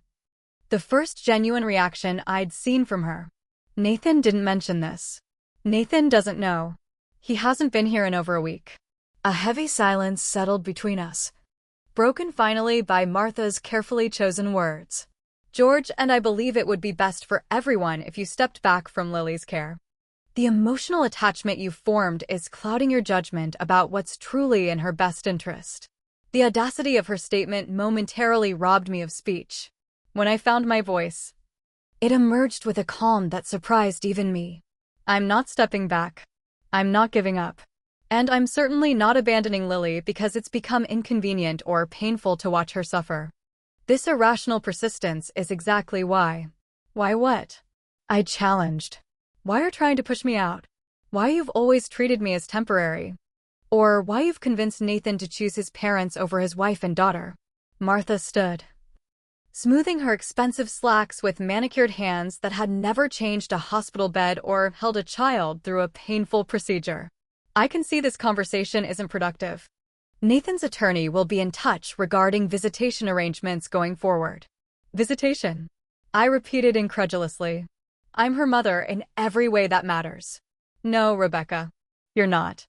A: The first genuine reaction I'd seen from her. Nathan didn't mention this. Nathan doesn't know. He hasn't been here in over a week. A heavy silence settled between us, broken finally by Martha's carefully chosen words. George and I believe it would be best for everyone if you stepped back from Lily's care. The emotional attachment you've formed is clouding your judgment about what's truly in her best interest. The audacity of her statement momentarily robbed me of speech. When I found my voice, it emerged with a calm that surprised even me. I'm not stepping back. I'm not giving up. And I'm certainly not abandoning Lily because it's become inconvenient or painful to watch her suffer. This irrational persistence is exactly why. Why what? I challenged. Why you're trying to push me out? Why you've always treated me as temporary? Or why you've convinced Nathan to choose his parents over his wife and daughter? Martha stood, smoothing her expensive slacks with manicured hands that had never changed a hospital bed or held a child through a painful procedure. I can see this conversation isn't productive. Nathan's attorney will be in touch regarding visitation arrangements going forward. Visitation? I repeated incredulously. I'm her mother in every way that matters. No, Rebecca. You're not.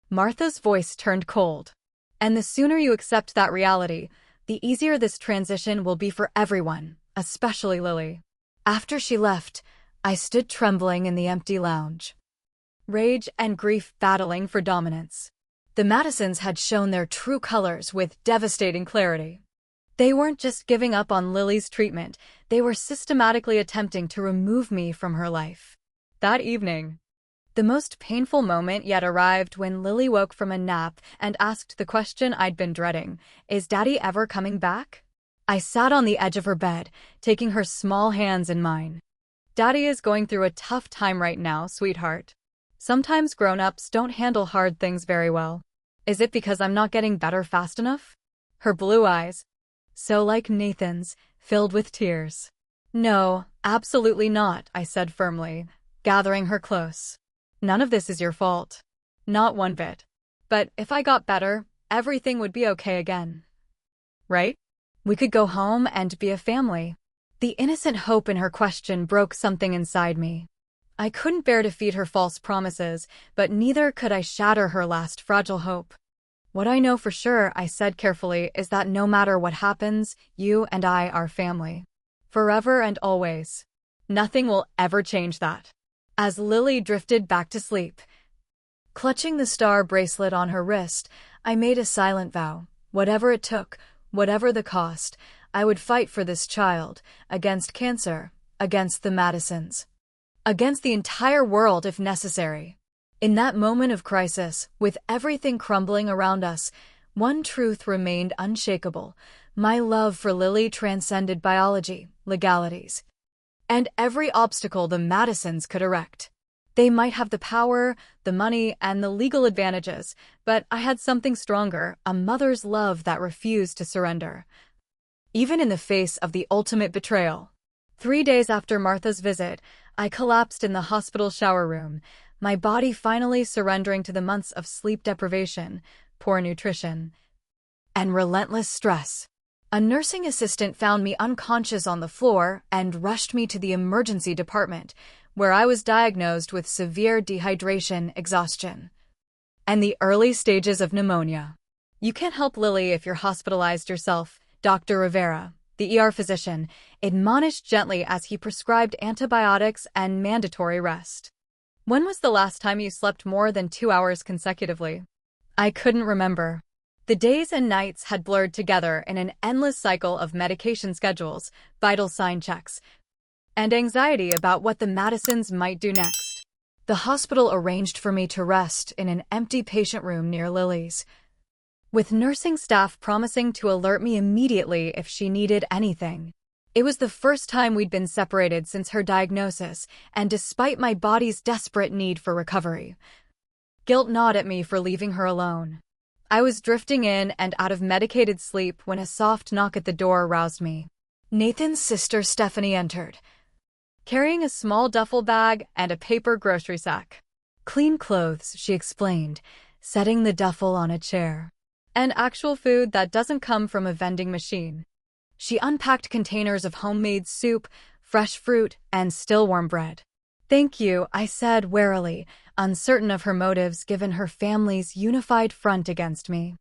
A: Martha's voice turned cold. And the sooner you accept that reality, the easier this transition will be for everyone, especially Lily. After she left, I stood trembling in the empty lounge. Rage and grief battling for dominance. The Madisons had shown their true colors with devastating clarity. They weren't just giving up on Lily's treatment, they were systematically attempting to remove me from her life. That evening, the most painful moment yet arrived when Lily woke from a nap and asked the question I'd been dreading, is Daddy ever coming back? I sat on the edge of her bed, taking her small hands in mine. Daddy is going through a tough time right now, sweetheart. Sometimes grown-ups don't handle hard things very well. Is it because I'm not getting better fast enough? Her blue eyes, so like Nathan's, filled with tears. No, absolutely not, I said firmly, gathering her close. None of this is your fault. Not one bit. But if I got better, everything would be okay again. Right? We could go home and be a family. The innocent hope in her question broke something inside me. I couldn't bear to feed her false promises, but neither could I shatter her last fragile hope. What I know for sure, I said carefully, is that no matter what happens, you and I are family. Forever and always. Nothing will ever change that. As Lily drifted back to sleep, clutching the star bracelet on her wrist, I made a silent vow. Whatever it took, whatever the cost, I would fight for this child, against cancer, against the Madisons, against the entire world if necessary. In that moment of crisis, with everything crumbling around us, one truth remained unshakable. My love for Lily transcended biology, legalities, and every obstacle the Madisons could erect. They might have the power, the money, and the legal advantages, but I had something stronger, a mother's love that refused to surrender, even in the face of the ultimate betrayal. 3 days after Martha's visit, I collapsed in the hospital shower room, my body finally surrendering to the months of sleep deprivation, poor nutrition, and relentless stress. A nursing assistant found me unconscious on the floor and rushed me to the emergency department, where I was diagnosed with severe dehydration, exhaustion, and the early stages of pneumonia. You can't help Lily if you're hospitalized yourself, Dr. Rivera, the ER physician, admonished gently as he prescribed antibiotics and mandatory rest. When was the last time you slept more than 2 hours consecutively? I couldn't remember. The days and nights had blurred together in an endless cycle of medication schedules, vital sign checks, and anxiety about what the Madisons might do next. The hospital arranged for me to rest in an empty patient room near Lily's, with nursing staff promising to alert me immediately if she needed anything. It was the first time we'd been separated since her diagnosis, and despite my body's desperate need for recovery, guilt gnawed at me for leaving her alone. I was drifting in and out of medicated sleep when a soft knock at the door roused me. Nathan's sister Stephanie entered, carrying a small duffel bag and a paper grocery sack. Clean clothes, she explained, setting the duffel on a chair. And actual food that doesn't come from a vending machine. She unpacked containers of homemade soup, fresh fruit, and still warm bread. Thank you, I said warily, uncertain of her motives given her family's unified front against me.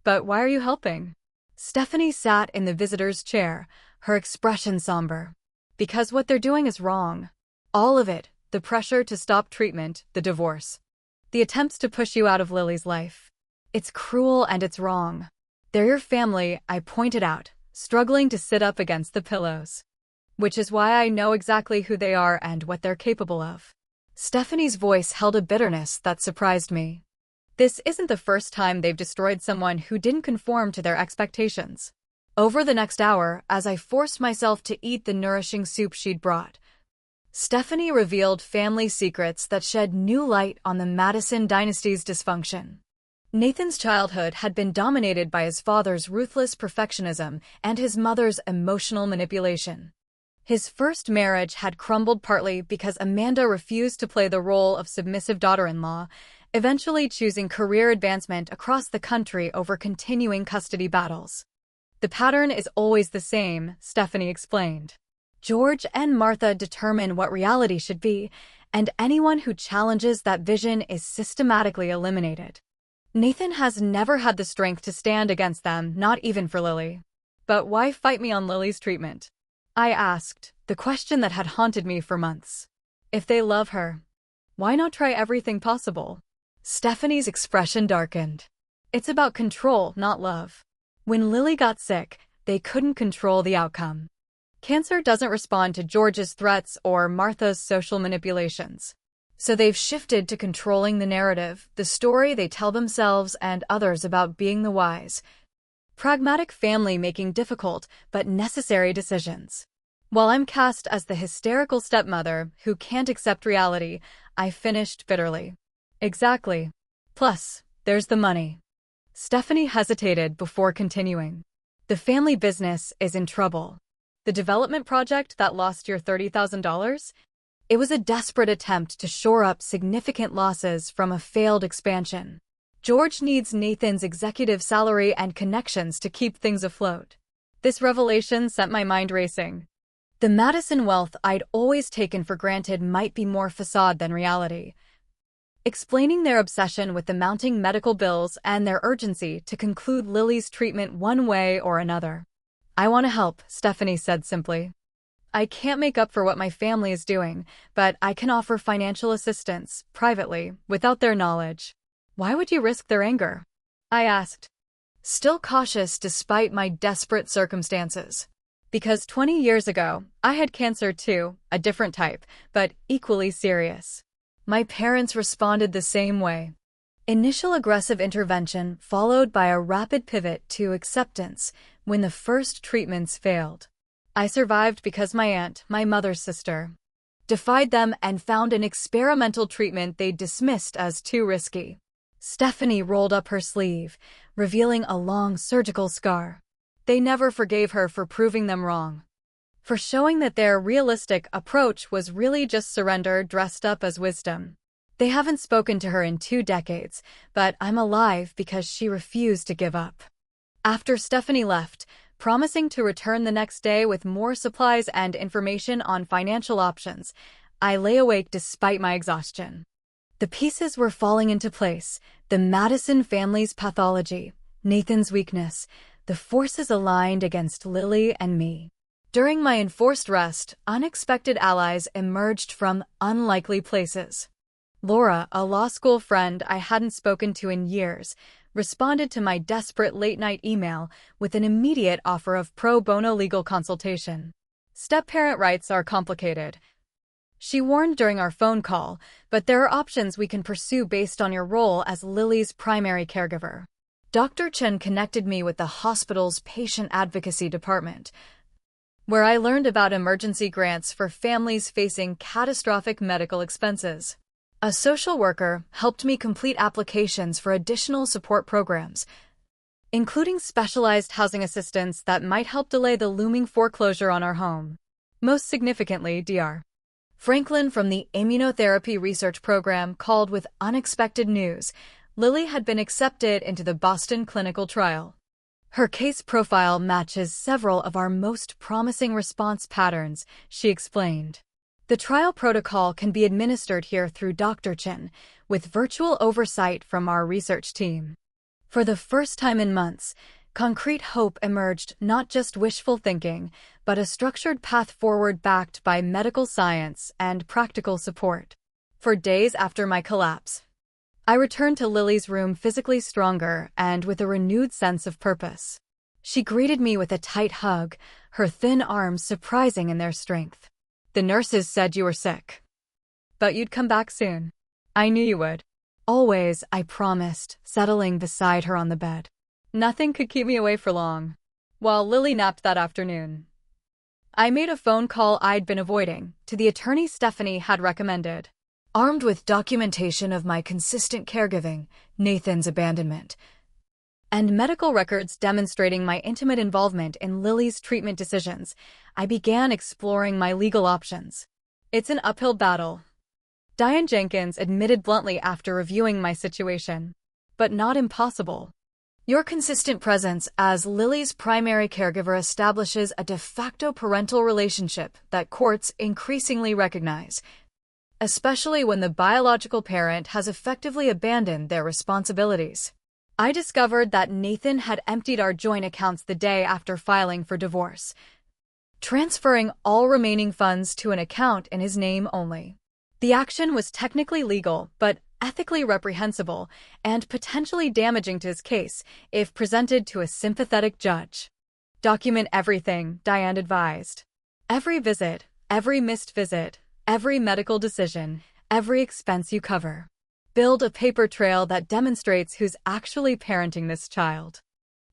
A: But why are you helping? Stephanie sat in the visitor's chair, her expression somber. Because what they're doing is wrong. All of it, the pressure to stop treatment, the divorce, the attempts to push you out of Lily's life. It's cruel and it's wrong. They're your family, I pointed out, struggling to sit up against the pillows. Which is why I know exactly who they are and what they're capable of. Stephanie's voice held a bitterness that surprised me. This isn't the first time they've destroyed someone who didn't conform to their expectations. Over the next hour, as I forced myself to eat the nourishing soup she'd brought, Stephanie revealed family secrets that shed new light on the Madison dynasty's dysfunction. Nathan's childhood had been dominated by his father's ruthless perfectionism and his mother's emotional manipulation. His first marriage had crumbled partly because Amanda refused to play the role of submissive daughter-in-law, eventually choosing career advancement across the country over continuing custody battles. The pattern is always the same, Stephanie explained. George and Martha determine what reality should be, and anyone who challenges that vision is systematically eliminated. Nathan has never had the strength to stand against them, not even for Lily. But why fight me on Lily's treatment? I asked, the question that had haunted me for months. If they love her, why not try everything possible? Stephanie's expression darkened. It's about control, not love. When Lily got sick, they couldn't control the outcome. Cancer doesn't respond to George's threats or Martha's social manipulations. So they've shifted to controlling the narrative, the story they tell themselves and others about being the wise, pragmatic family making difficult but necessary decisions. While I'm cast as the hysterical stepmother who can't accept reality, I finished bitterly. Exactly. Plus, there's the money. Stephanie hesitated before continuing. The family business is in trouble. The development project that lost your $30,000? It was a desperate attempt to shore up significant losses from a failed expansion. George needs Nathan's executive salary and connections to keep things afloat. This revelation sent my mind racing. The Madison wealth I'd always taken for granted might be more facade than reality. Explaining their obsession with the mounting medical bills and their urgency to conclude Lily's treatment one way or another. I want to help, Stephanie said simply. I can't make up for what my family is doing, but I can offer financial assistance, privately, without their knowledge. Why would you risk their anger? I asked, still cautious despite my desperate circumstances. Because 20 years ago, I had cancer too, a different type, but equally serious. My parents responded the same way. Initial aggressive intervention followed by a rapid pivot to acceptance when the first treatments failed. I survived because my aunt, my mother's sister, defied them and found an experimental treatment they dismissed as too risky. Stephanie rolled up her sleeve, revealing a long surgical scar. They never forgave her for proving them wrong, for showing that their realistic approach was really just surrender dressed up as wisdom. They haven't spoken to her in 2 decades, but I'm alive because she refused to give up. After Stephanie left, promising to return the next day with more supplies and information on financial options, I lay awake despite my exhaustion. The pieces were falling into place, the Madison family's pathology, Nathan's weakness, the forces aligned against Lily and me. During my enforced rest, unexpected allies emerged from unlikely places. Laura, a law school friend I hadn't spoken to in years, responded to my desperate late-night email with an immediate offer of pro bono legal consultation. Step-parent rights are complicated, she warned during our phone call, but there are options we can pursue based on your role as Lily's primary caregiver. Dr. Chen connected me with the hospital's patient advocacy department, where I learned about emergency grants for families facing catastrophic medical expenses. A social worker helped me complete applications for additional support programs, including specialized housing assistance that might help delay the looming foreclosure on our home. Most significantly, Dr. Franklin from the immunotherapy research program called with unexpected news. Lily had been accepted into the Boston clinical trial. Her case profile matches several of our most promising response patterns, she explained. The trial protocol can be administered here through Dr. Chen, with virtual oversight from our research team. For the first time in months, concrete hope emerged, not just wishful thinking, but a structured path forward backed by medical science and practical support. For days after my collapse, I returned to Lily's room physically stronger and with a renewed sense of purpose. She greeted me with a tight hug, her thin arms surprising in their strength. The nurses said you were sick, but you'd come back soon. I knew you would. Always, I promised, settling beside her on the bed. Nothing could keep me away for long. While Lily napped that afternoon, I made a phone call I'd been avoiding to the attorney Stephanie had recommended. Armed with documentation of my consistent caregiving, Nathan's abandonment, and medical records demonstrating my intimate involvement in Lily's treatment decisions, I began exploring my legal options. It's an uphill battle, Diane Jenkins admitted bluntly after reviewing my situation. But not impossible. Your consistent presence as Lily's primary caregiver establishes a de facto parental relationship that courts increasingly recognize, especially when the biological parent has effectively abandoned their responsibilities. I discovered that Nathan had emptied our joint accounts the day after filing for divorce, transferring all remaining funds to an account in his name only. The action was technically legal, but ethically reprehensible and potentially damaging to his case if presented to a sympathetic judge. Document everything, Diane advised. Every visit, every missed visit, every medical decision, every expense you cover. Build a paper trail that demonstrates who's actually parenting this child.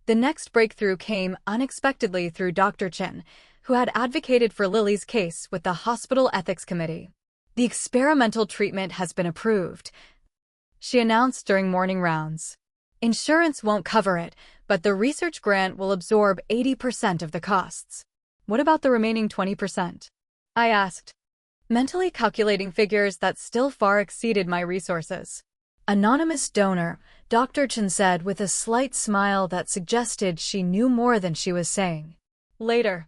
A: The next breakthrough came unexpectedly through Dr. Chen, who had advocated for Lily's case with the hospital ethics committee. The experimental treatment has been approved, she announced during morning rounds. Insurance won't cover it, but the research grant will absorb 80% of the costs. What about the remaining 20%? I asked, mentally calculating figures that still far exceeded my resources. Anonymous donor, Dr. Chen said with a slight smile that suggested she knew more than she was saying. Later,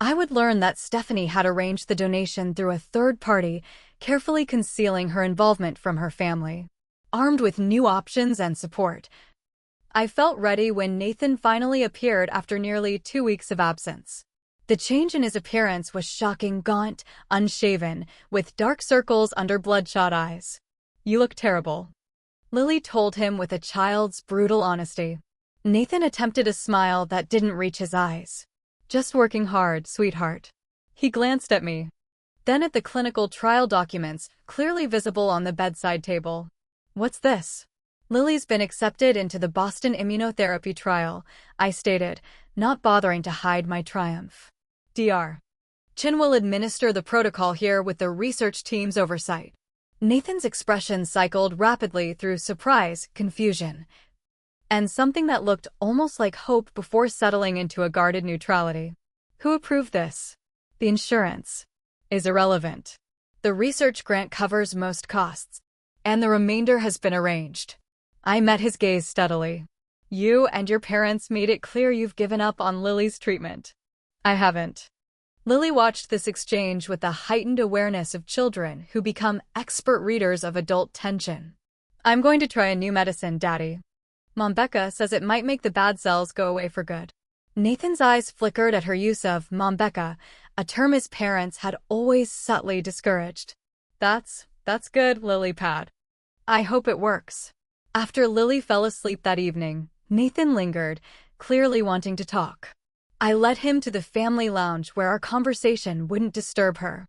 A: I would learn that Stephanie had arranged the donation through a third party, carefully concealing her involvement from her family. Armed with new options and support, I felt ready when Nathan finally appeared after nearly 2 weeks of absence. The change in his appearance was shocking, gaunt, unshaven, with dark circles under bloodshot eyes. You look terrible, Lily told him with a child's brutal honesty. Nathan attempted a smile that didn't reach his eyes. Just working hard, sweetheart. He glanced at me, then at the clinical trial documents, clearly visible on the bedside table. What's this? Lily's been accepted into the Boston immunotherapy trial, I stated, not bothering to hide my triumph. Dr. Chen will administer the protocol here with the research team's oversight. Nathan's expression cycled rapidly through surprise, confusion, and something that looked almost like hope before settling into a guarded neutrality. Who approved this? The insurance is irrelevant. The research grant covers most costs, and the remainder has been arranged. I met his gaze steadily. You and your parents made it clear you've given up on Lily's treatment. I haven't. Lily watched this exchange with the heightened awareness of children who become expert readers of adult tension. I'm going to try a new medicine, Daddy. Mom Becca says it might make the bad cells go away for good. Nathan's eyes flickered at her use of Mom Becca, a term his parents had always subtly discouraged. That's That's good, Lily Pad. I hope it works. After Lily fell asleep that evening, Nathan lingered, clearly wanting to talk. I led him to the family lounge where our conversation wouldn't disturb her.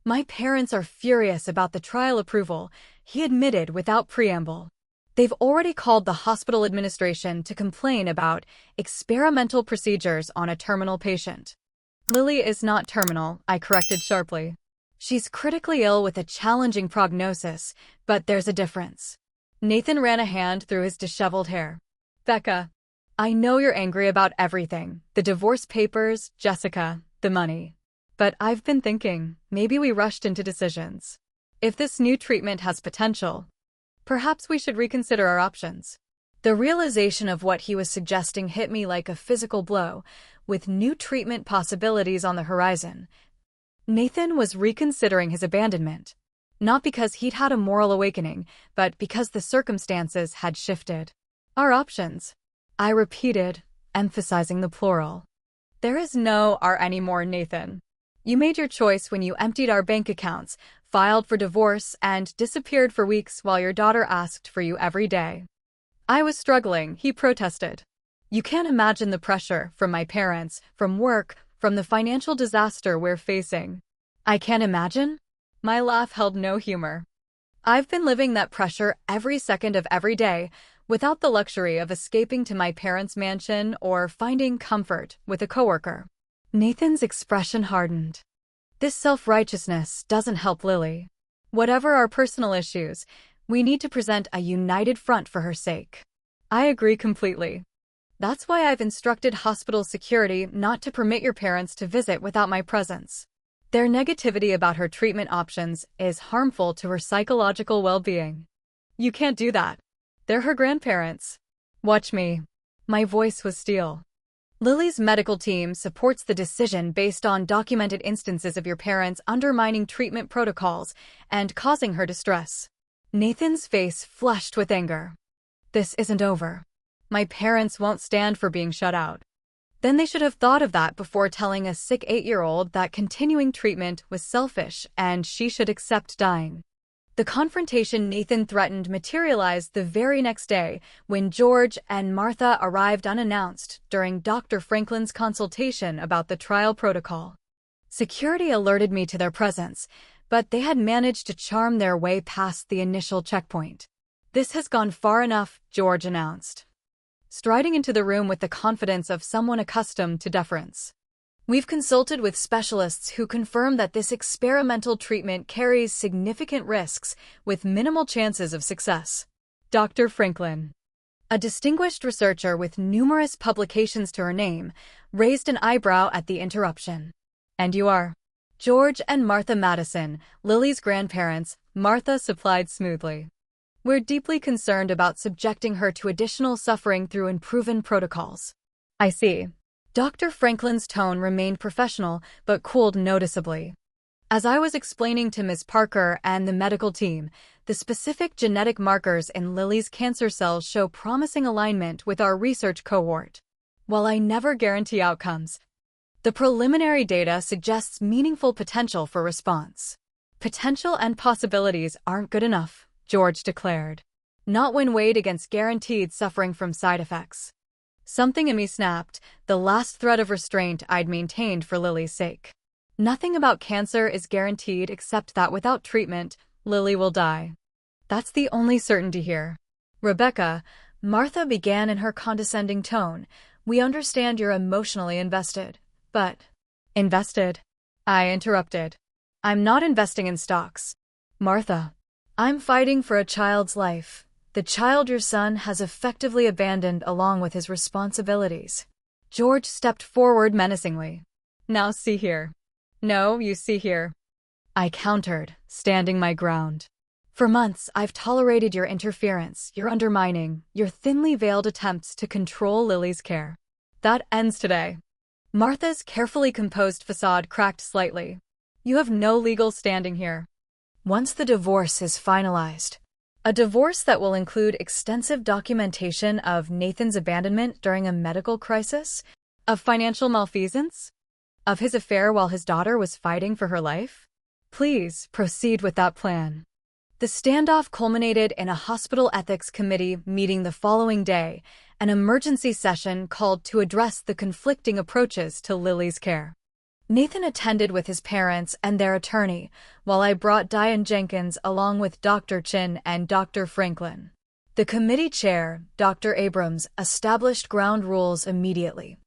A: My parents are furious about the trial approval, he admitted without preamble. They've already called the hospital administration to complain about experimental procedures on a terminal patient. Lily is not terminal, I corrected sharply. She's critically ill with a challenging prognosis, but there's a difference. Nathan ran a hand through his disheveled hair. Becca, I know you're angry about everything, the divorce papers, Jessica, the money. But I've been thinking, maybe we rushed into decisions. If this new treatment has potential, perhaps we should reconsider our options. The realization of what he was suggesting hit me like a physical blow, with new treatment possibilities on the horizon. Nathan was reconsidering his abandonment, not because he'd had a moral awakening, but because the circumstances had shifted. Our options, I repeated, emphasizing the plural. There is no "are" anymore, Nathan. You made your choice when you emptied our bank accounts, filed for divorce, and disappeared for weeks while your daughter asked for you every day. I was struggling, he protested. You can't imagine the pressure from my parents, from work, from the financial disaster we're facing. I can't imagine? My laugh held no humor. I've been living that pressure every second of every day, without the luxury of escaping to my parents' mansion or finding comfort with a coworker. Nathan's expression hardened. This self-righteousness doesn't help Lily. Whatever our personal issues, we need to present a united front for her sake. I agree completely. That's why I've instructed hospital security not to permit your parents to visit without my presence. Their negativity about her treatment options is harmful to her psychological well-being. You can't do that. They're her grandparents. Watch me. My voice was steel. Lily's medical team supports the decision based on documented instances of your parents undermining treatment protocols and causing her distress. Nathan's face flushed with anger. This isn't over. My parents won't stand for being shut out. Then they should have thought of that before telling a sick 8-year-old that continuing treatment was selfish and she should accept dying. The confrontation Nathan threatened materialized the very next day when George and Martha arrived unannounced during Dr. Franklin's consultation about the trial protocol. Security alerted me to their presence, but they had managed to charm their way past the initial checkpoint. This has gone far enough, George announced, striding into the room with the confidence of someone accustomed to deference. We've consulted with specialists who confirm that this experimental treatment carries significant risks with minimal chances of success. Dr. Franklin, a distinguished researcher with numerous publications to her name, raised an eyebrow at the interruption. And you are? George and Martha Madison, Lily's grandparents, Martha supplied smoothly. We're deeply concerned about subjecting her to additional suffering through unproven protocols. I see. Dr. Franklin's tone remained professional, but cooled noticeably. As I was explaining to Ms. Parker and the medical team, the specific genetic markers in Lily's cancer cells show promising alignment with our research cohort. While I never guarantee outcomes, the preliminary data suggests meaningful potential for response. Potential and possibilities aren't good enough, George declared. Not when weighed against guaranteed suffering from side effects. Something in me snapped, the last thread of restraint I'd maintained for Lily's sake. Nothing about cancer is guaranteed except that without treatment, Lily will die. That's the only certainty here. Rebecca, Martha began in her condescending tone, we understand you're emotionally invested. But… Invested? I interrupted. I'm not investing in stocks. Martha, I'm fighting for a child's life. The child your son has effectively abandoned along with his responsibilities. George stepped forward menacingly. Now see here. No, you see here. I countered, standing my ground. For months, I've tolerated your interference, your undermining, your thinly veiled attempts to control Lily's care. That ends today. Martha's carefully composed facade cracked slightly. You have no legal standing here. Once the divorce is finalized, a divorce that will include extensive documentation of Nathan's abandonment during a medical crisis, of financial malfeasance, of his affair while his daughter was fighting for her life? Please proceed with that plan. The standoff culminated in a hospital ethics committee meeting the following day, an emergency session called to address the conflicting approaches to Lily's care. Nathan attended with his parents and their attorney, while I brought Diane Jenkins along with Dr. Chin and Dr. Franklin. The committee chair, Dr. Abrams, established ground rules immediately.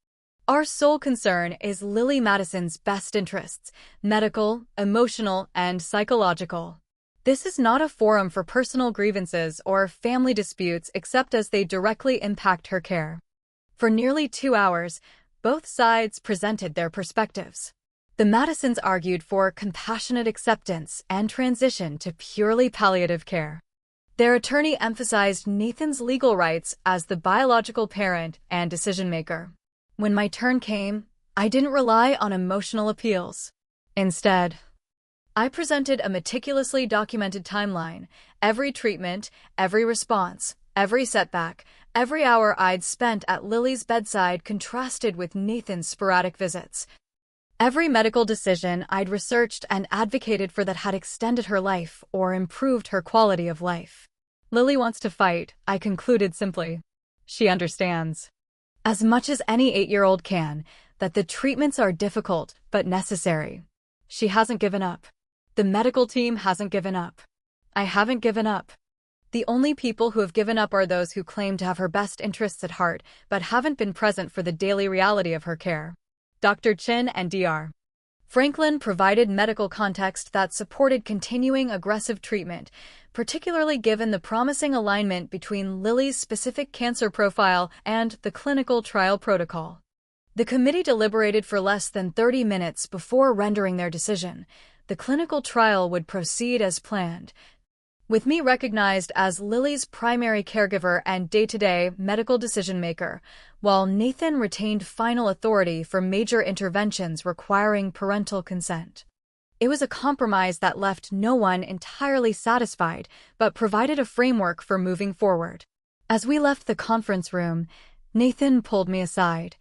A: Our sole concern is Lily Madison's best interests, medical, emotional, and psychological. This is not a forum for personal grievances or family disputes except as they directly impact her care. For nearly 2 hours, both sides presented their perspectives. The Madisons argued for compassionate acceptance and transition to purely palliative care. Their attorney emphasized Nathan's legal rights as the biological parent and decision-maker. When my turn came, I didn't rely on emotional appeals. Instead, I presented a meticulously documented timeline, every treatment, every response, every setback, every hour I'd spent at Lily's bedside contrasted with Nathan's sporadic visits. Every medical decision I'd researched and advocated for that had extended her life or improved her quality of life. Lily wants to fight, I concluded simply. She understands, as much as any 8-year-old can, that the treatments are difficult but necessary. She hasn't given up. The medical team hasn't given up. I haven't given up. The only people who have given up are those who claim to have her best interests at heart but haven't been present for the daily reality of her care. Dr. Chin and Dr. Franklin provided medical context that supported continuing aggressive treatment, particularly given the promising alignment between Lily's specific cancer profile and the clinical trial protocol. The committee deliberated for less than 30 minutes before rendering their decision. The clinical trial would proceed as planned, with me recognized as Lily's primary caregiver and day-to-day medical decision-maker, while Nathan retained final authority for major interventions requiring parental consent. It was a compromise that left no one entirely satisfied, but provided a framework for moving forward. As we left the conference room, Nathan pulled me aside,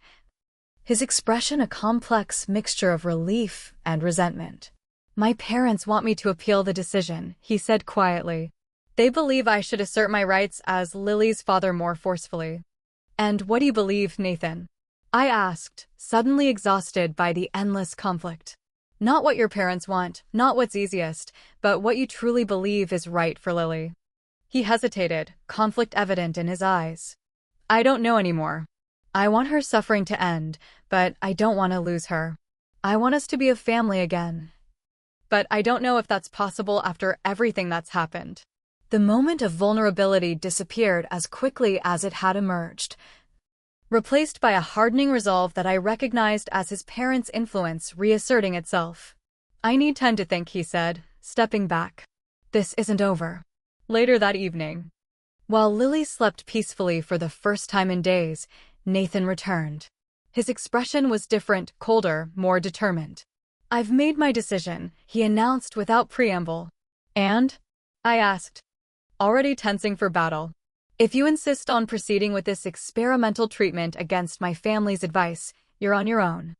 A: his expression a complex mixture of relief and resentment. "My parents want me to appeal the decision," he said quietly. "They believe I should assert my rights as Lily's father more forcefully." "And what do you believe, Nathan?" I asked, suddenly exhausted by the endless conflict. "Not what your parents want, not what's easiest, but what you truly believe is right for Lily." He hesitated, conflict evident in his eyes. "I don't know anymore. I want her suffering to end, but I don't want to lose her. I want us to be a family again. But I don't know if that's possible after everything that's happened." The moment of vulnerability disappeared as quickly as it had emerged, replaced by a hardening resolve that I recognized as his parents' influence reasserting itself. "I need time to think," he said, stepping back. "This isn't over." Later that evening, while Lily slept peacefully for the first time in days, Nathan returned. His expression was different, colder, more determined. "I've made my decision," he announced without preamble. "And?" I asked, already tensing for battle. "If you insist on proceeding with this experimental treatment against my family's advice, you're on your own.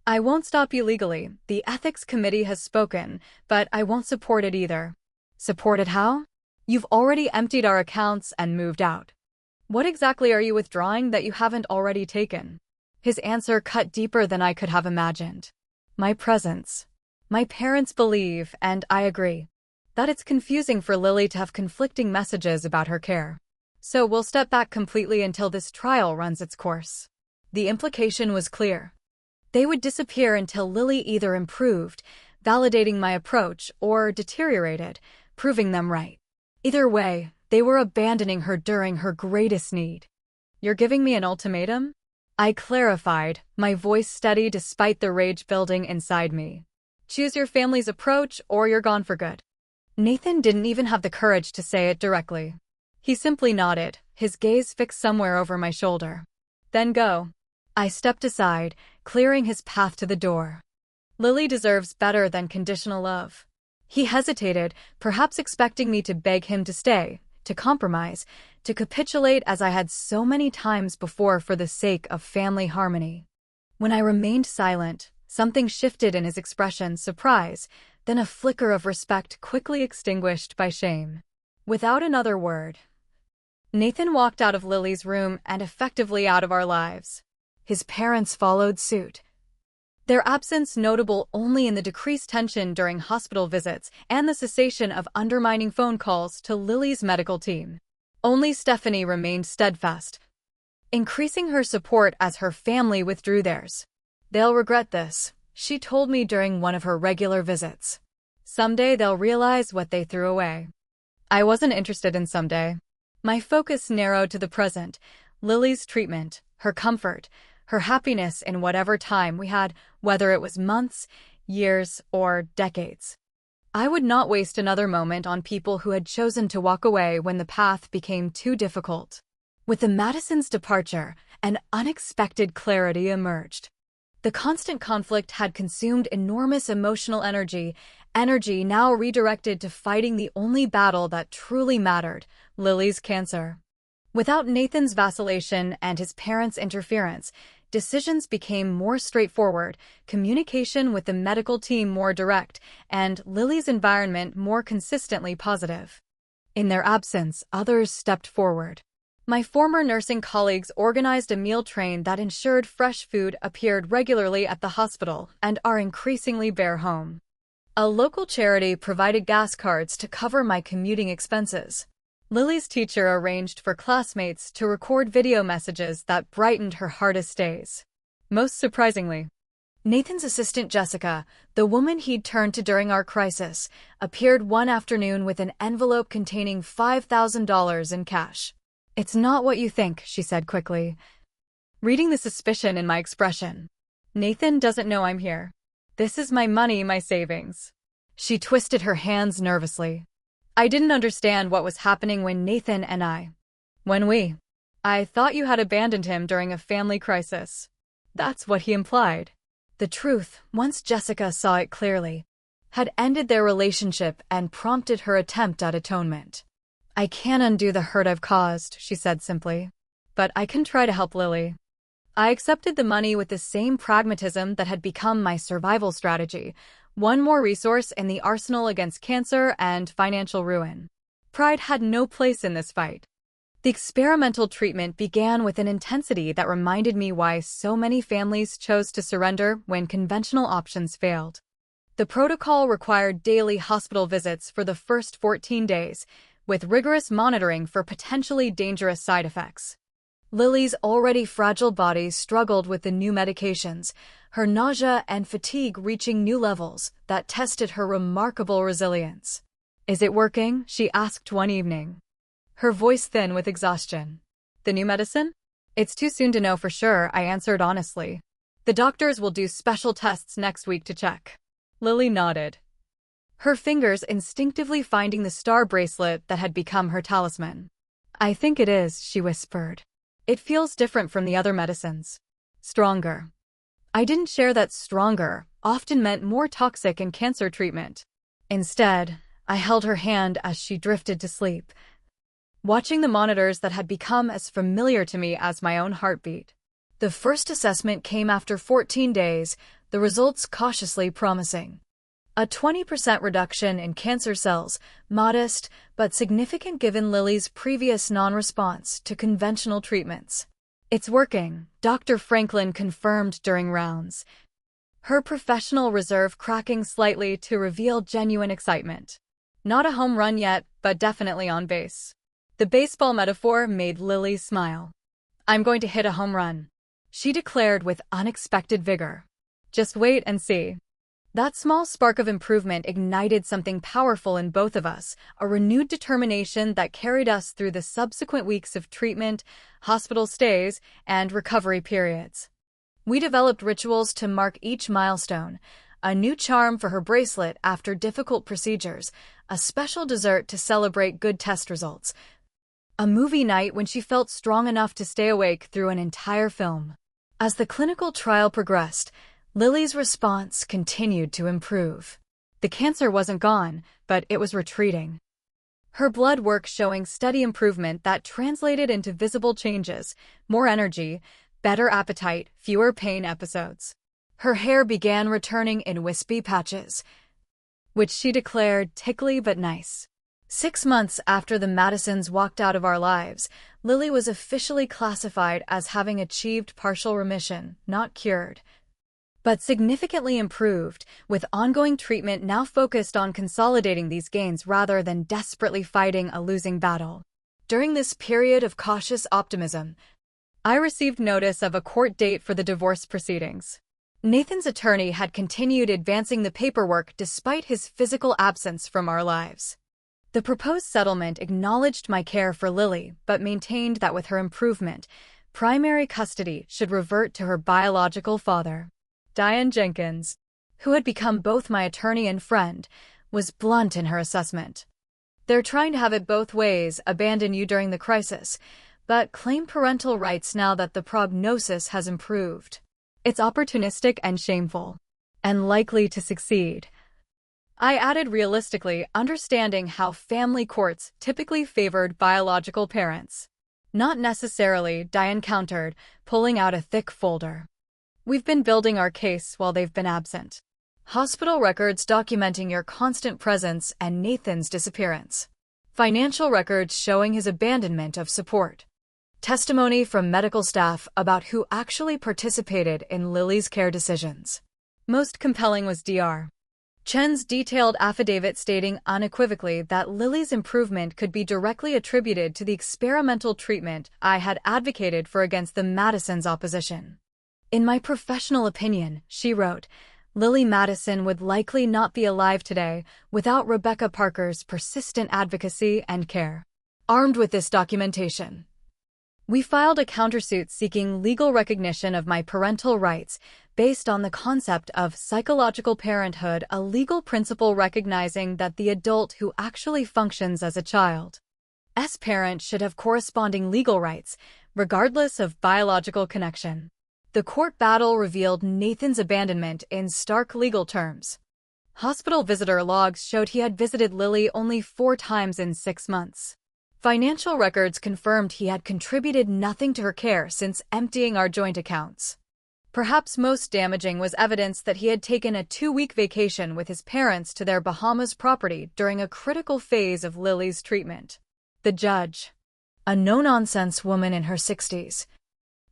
A: I won't stop you legally, the ethics committee has spoken, but I won't support it either." "Support it how? You've already emptied our accounts and moved out. What exactly are you withdrawing that you haven't already taken?" His answer cut deeper than I could have imagined. "My presence. My parents believe, and I agree, that it's confusing for Lily to have conflicting messages about her care. So we'll step back completely until this trial runs its course." The implication was clear. They would disappear until Lily either improved, validating my approach, or deteriorated, proving them right. Either way, they were abandoning her during her greatest need. "You're giving me an ultimatum?" I clarified, my voice steady despite the rage building inside me. "Choose your family's approach or you're gone for good." Nathan didn't even have the courage to say it directly. He simply nodded, his gaze fixed somewhere over my shoulder. "Then go." I stepped aside, clearing his path to the door. "Lily deserves better than conditional love." He hesitated, perhaps expecting me to beg him to stay, to compromise, to capitulate as I had so many times before for the sake of family harmony. When I remained silent, Something shifted in his expression, surprise, then a flicker of respect quickly extinguished by shame. Without another word, Nathan walked out of Lily's room and effectively out of our lives. His parents followed suit, their absence notable only in the decreased tension during hospital visits and the cessation of undermining phone calls to Lily's medical team. Only Stephanie remained steadfast, increasing her support as her family withdrew theirs. "They'll regret this," she told me during one of her regular visits. "Someday they'll realize what they threw away." I wasn't interested in someday. My focus narrowed to the present, Lily's treatment, her comfort, her happiness in whatever time we had, whether it was months, years, or decades. I would not waste another moment on people who had chosen to walk away when the path became too difficult. With the Madisons' departure, an unexpected clarity emerged. The constant conflict had consumed enormous emotional energy now redirected to fighting the only battle that truly mattered, Lily's cancer. Without Nathan's vacillation and his parents' interference, decisions became more straightforward, communication with the medical team more direct, and Lily's environment more consistently positive. In their absence, others stepped forward. My former nursing colleagues organized a meal train that ensured fresh food appeared regularly at the hospital and our increasingly bare home. A local charity provided gas cards to cover my commuting expenses. Lily's teacher arranged for classmates to record video messages that brightened her hardest days. Most surprisingly, Nathan's assistant Jessica, the woman he'd turned to during our crisis, appeared one afternoon with an envelope containing $5,000 in cash. "It's not what you think," she said quickly, reading the suspicion in my expression. "Nathan doesn't know I'm here. This is my money, my savings." She twisted her hands nervously. I didn't understand what was happening when Nathan and I thought you had abandoned him during a family crisis. That's what he implied. The truth, once Jessica saw it clearly, had ended their relationship and prompted her attempt at atonement. "I can't undo the hurt I've caused," she said simply. "But I can try to help Lily." I accepted the money with the same pragmatism that had become my survival strategy, one more resource in the arsenal against cancer and financial ruin. Pride had no place in this fight. The experimental treatment began with an intensity that reminded me why so many families chose to surrender when conventional options failed. The protocol required daily hospital visits for the first 14 days, with rigorous monitoring for potentially dangerous side effects. Lily's already fragile body struggled with the new medications, her nausea and fatigue reaching new levels that tested her remarkable resilience. "Is it working?" she asked one evening, her voice thin with exhaustion. "The new medicine? It's too soon to know for sure," I answered honestly. "The doctors will do special tests next week to check." Lily nodded, her fingers instinctively finding the star bracelet that had become her talisman. "I think it is," she whispered. "It feels different from the other medicines. Stronger." I didn't share that stronger often meant more toxic in cancer treatment. Instead, I held her hand as she drifted to sleep, watching the monitors that had become as familiar to me as my own heartbeat. The first assessment came after 14 days, the results cautiously promising. A 20% reduction in cancer cells, modest but significant given Lily's previous non-response to conventional treatments. "It's working," Dr. Franklin confirmed during rounds, her professional reserve cracking slightly to reveal genuine excitement. "Not a home run yet, but definitely on base." The baseball metaphor made Lily smile. "I'm going to hit a home run," she declared with unexpected vigor. "Just wait and see." That small spark of improvement ignited something powerful in both of us, a renewed determination that carried us through the subsequent weeks of treatment, hospital stays, and recovery periods. We developed rituals to mark each milestone, a new charm for her bracelet after difficult procedures, a special dessert to celebrate good test results, a movie night when she felt strong enough to stay awake through an entire film. As the clinical trial progressed, Lily's response continued to improve. The cancer wasn't gone, but it was retreating. Her blood work showing steady improvement that translated into visible changes, more energy, better appetite, fewer pain episodes. Her hair began returning in wispy patches, which she declared tickly but nice. 6 months after the Madisons walked out of our lives, Lily was officially classified as having achieved partial remission, not cured, but significantly improved, with ongoing treatment now focused on consolidating these gains rather than desperately fighting a losing battle. During this period of cautious optimism, I received notice of a court date for the divorce proceedings. Nathan's attorney had continued advancing the paperwork despite his physical absence from our lives. The proposed settlement acknowledged my care for Lily, but maintained that with her improvement, primary custody should revert to her biological father. Diane Jenkins, who had become both my attorney and friend, was blunt in her assessment. "They're trying to have it both ways, abandon you during the crisis, but claim parental rights now that the prognosis has improved. It's opportunistic and shameful, and likely to succeed." I added, realistically, understanding how family courts typically favored biological parents. "Not necessarily," Diane countered, pulling out a thick folder. "We've been building our case while they've been absent. Hospital records documenting your constant presence and Nathan's disappearance. Financial records showing his abandonment of support. Testimony from medical staff about who actually participated in Lily's care decisions." Most compelling was Dr. Chen's detailed affidavit stating unequivocally that Lily's improvement could be directly attributed to the experimental treatment I had advocated for against the Madisons' opposition. "In my professional opinion," she wrote, "Lily Madison would likely not be alive today without Rebecca Parker's persistent advocacy and care." Armed with this documentation, we filed a countersuit seeking legal recognition of my parental rights based on the concept of psychological parenthood, a legal principle recognizing that the adult who actually functions as a child's parent should have corresponding legal rights, regardless of biological connection. The court battle revealed Nathan's abandonment in stark legal terms. Hospital visitor logs showed he had visited Lily only 4 times in 6 months. Financial records confirmed he had contributed nothing to her care since emptying our joint accounts. Perhaps most damaging was evidence that he had taken a 2-week vacation with his parents to their Bahamas property during a critical phase of Lily's treatment. The judge, a no-nonsense woman in her 60s,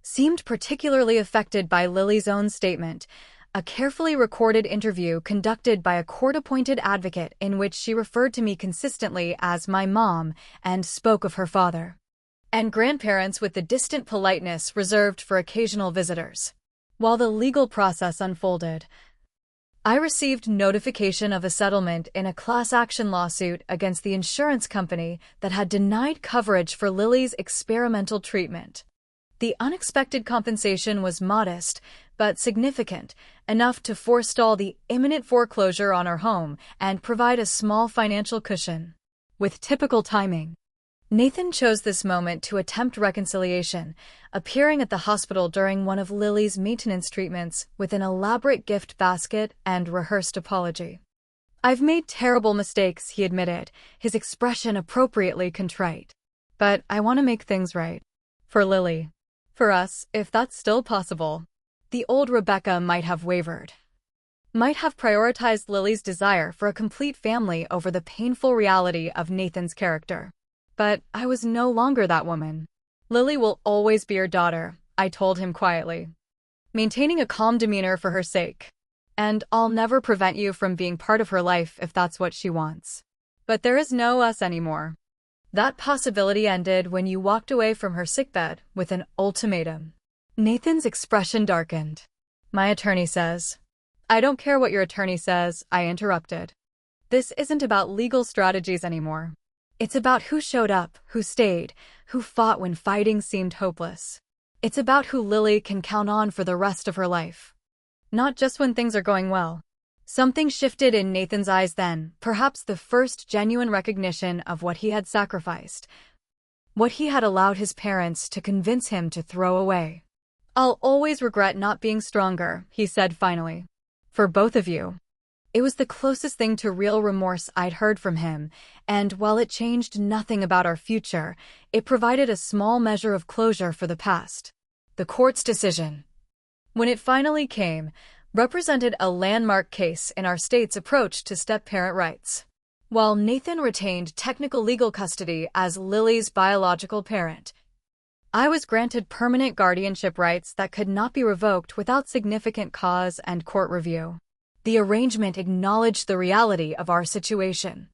A: seemed particularly affected by Lily's own statement, a carefully recorded interview conducted by a court-appointed advocate in which she referred to me consistently as my mom and spoke of her father and grandparents with the distant politeness reserved for occasional visitors. While the legal process unfolded, I received notification of a settlement in a class action lawsuit against the insurance company that had denied coverage for Lily's experimental treatment. The unexpected compensation was modest, but significant, enough to forestall the imminent foreclosure on our home and provide a small financial cushion. With typical timing, Nathan chose this moment to attempt reconciliation, appearing at the hospital during one of Lily's maintenance treatments with an elaborate gift basket and rehearsed apology. "I've made terrible mistakes," he admitted, his expression appropriately contrite. "But I want to make things right. For Lily. For us, if that's still possible." The old Rebecca might have wavered, might have prioritized Lily's desire for a complete family over the painful reality of Nathan's character. But I was no longer that woman. "Lily will always be your daughter," I told him quietly, maintaining a calm demeanor for her sake. "And I'll never prevent you from being part of her life if that's what she wants. But there is no us anymore." That possibility ended when you walked away from her sickbed with an ultimatum. Nathan's expression darkened. "My attorney says." "I don't care what your attorney says," I interrupted. "This isn't about legal strategies anymore. It's about who showed up, who stayed, who fought when fighting seemed hopeless. It's about who Lily can count on for the rest of her life. Not just when things are going well." Something shifted in Nathan's eyes then, perhaps the first genuine recognition of what he had sacrificed, what he had allowed his parents to convince him to throw away. "I'll always regret not being stronger," he said finally. "For both of you." It was the closest thing to real remorse I'd heard from him, and while it changed nothing about our future, it provided a small measure of closure for the past. The court's decision, when it finally came, represented a landmark case in our state's approach to step-parent rights. While Nathan retained technical legal custody as Lily's biological parent, I was granted permanent guardianship rights that could not be revoked without significant cause and court review. The arrangement acknowledged the reality of our situation.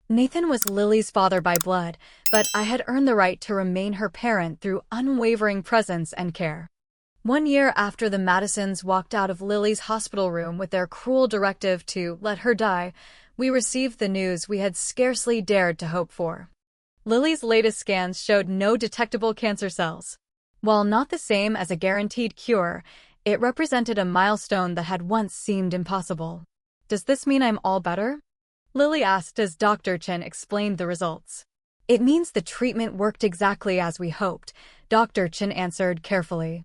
A: Nathan was Lily's father by blood, but I had earned the right to remain her parent through unwavering presence and care. 1 year after the Madisons walked out of Lily's hospital room with their cruel directive to let her die, we received the news we had scarcely dared to hope for. Lily's latest scans showed no detectable cancer cells. While not the same as a guaranteed cure, it represented a milestone that had once seemed impossible. "Does this mean I'm all better?" Lily asked as Dr. Chen explained the results. "It means the treatment worked exactly as we hoped," Dr. Chen answered carefully.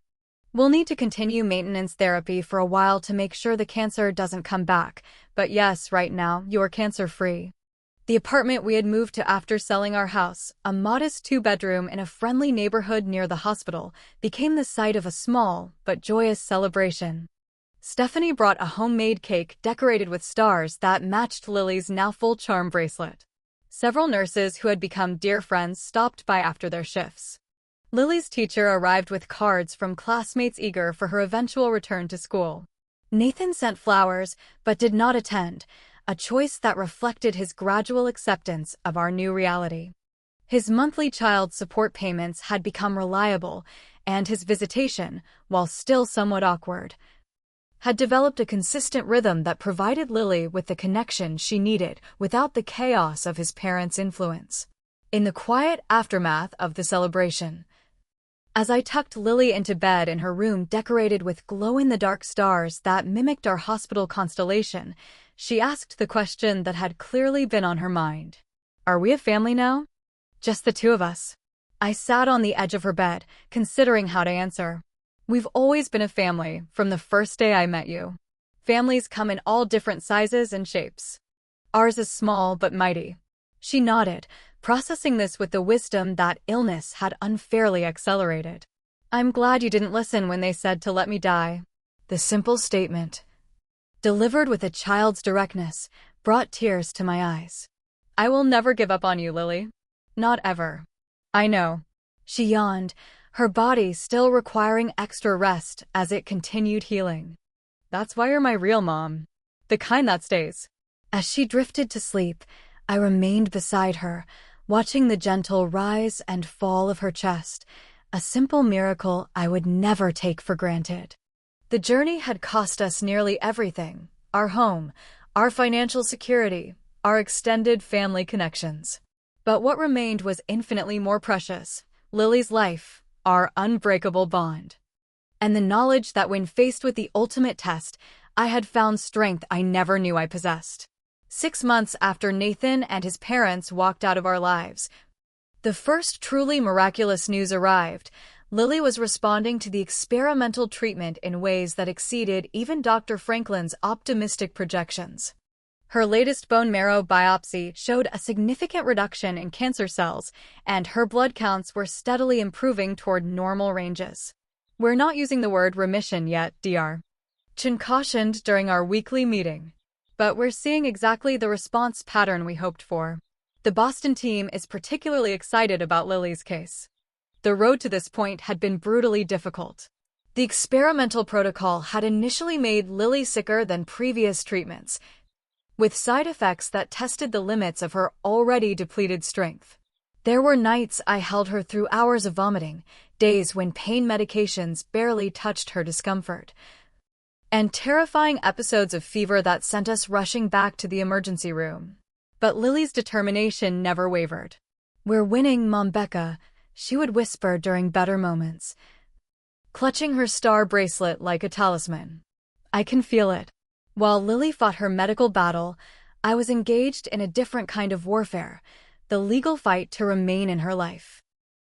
A: "We'll need to continue maintenance therapy for a while to make sure the cancer doesn't come back, but yes, right now, you're cancer-free." The apartment we had moved to after selling our house, a modest 2-bedroom in a friendly neighborhood near the hospital, became the site of a small but joyous celebration. Stephanie brought a homemade cake decorated with stars that matched Lily's now full charm bracelet. Several nurses who had become dear friends stopped by after their shifts. Lily's teacher arrived with cards from classmates eager for her eventual return to school. Nathan sent flowers, but did not attend, a choice that reflected his gradual acceptance of our new reality. His monthly child support payments had become reliable, and his visitation, while still somewhat awkward, had developed a consistent rhythm that provided Lily with the connection she needed without the chaos of his parents' influence. In the quiet aftermath of the celebration, as I tucked Lily into bed in her room decorated with glow-in-the-dark stars that mimicked our hospital constellation, she asked the question that had clearly been on her mind. "Are we a family now?" "Just the two of us." I sat on the edge of her bed, considering how to answer. "We've always been a family, from the first day I met you. Families come in all different sizes and shapes. Ours is small but mighty." She nodded, processing this with the wisdom that illness had unfairly accelerated. "I'm glad you didn't listen when they said to let me die." The simple statement, delivered with a child's directness, brought tears to my eyes. "I will never give up on you, Lily. Not ever." "I know." She yawned, her body still requiring extra rest as it continued healing. "That's why you're my real mom. The kind that stays." As she drifted to sleep, I remained beside her, watching the gentle rise and fall of her chest, a simple miracle I would never take for granted. The journey had cost us nearly everything: our home, our financial security, our extended family connections. But what remained was infinitely more precious: Lily's life, our unbreakable bond, and the knowledge that when faced with the ultimate test, I had found strength I never knew I possessed. 6 months after Nathan and his parents walked out of our lives, the first truly miraculous news arrived. Lily was responding to the experimental treatment in ways that exceeded even Dr. Franklin's optimistic projections. Her latest bone marrow biopsy showed a significant reduction in cancer cells, and her blood counts were steadily improving toward normal ranges. "We're not using the word remission yet, Dr. Chen cautioned during our weekly meeting, but we're seeing exactly the response pattern we hoped for." The Boston team is particularly excited about Lily's case. The road to this point had been brutally difficult. The experimental protocol had initially made Lily sicker than previous treatments, with side effects that tested the limits of her already depleted strength. There were nights I held her through hours of vomiting, days when pain medications barely touched her discomfort, and terrifying episodes of fever that sent us rushing back to the emergency room. But Lily's determination never wavered. "We're winning, Mom Becca," she would whisper during better moments, clutching her star bracelet like a talisman. I can feel it. While Lily fought her medical battle, I was engaged in a different kind of warfare, the legal fight to remain in her life.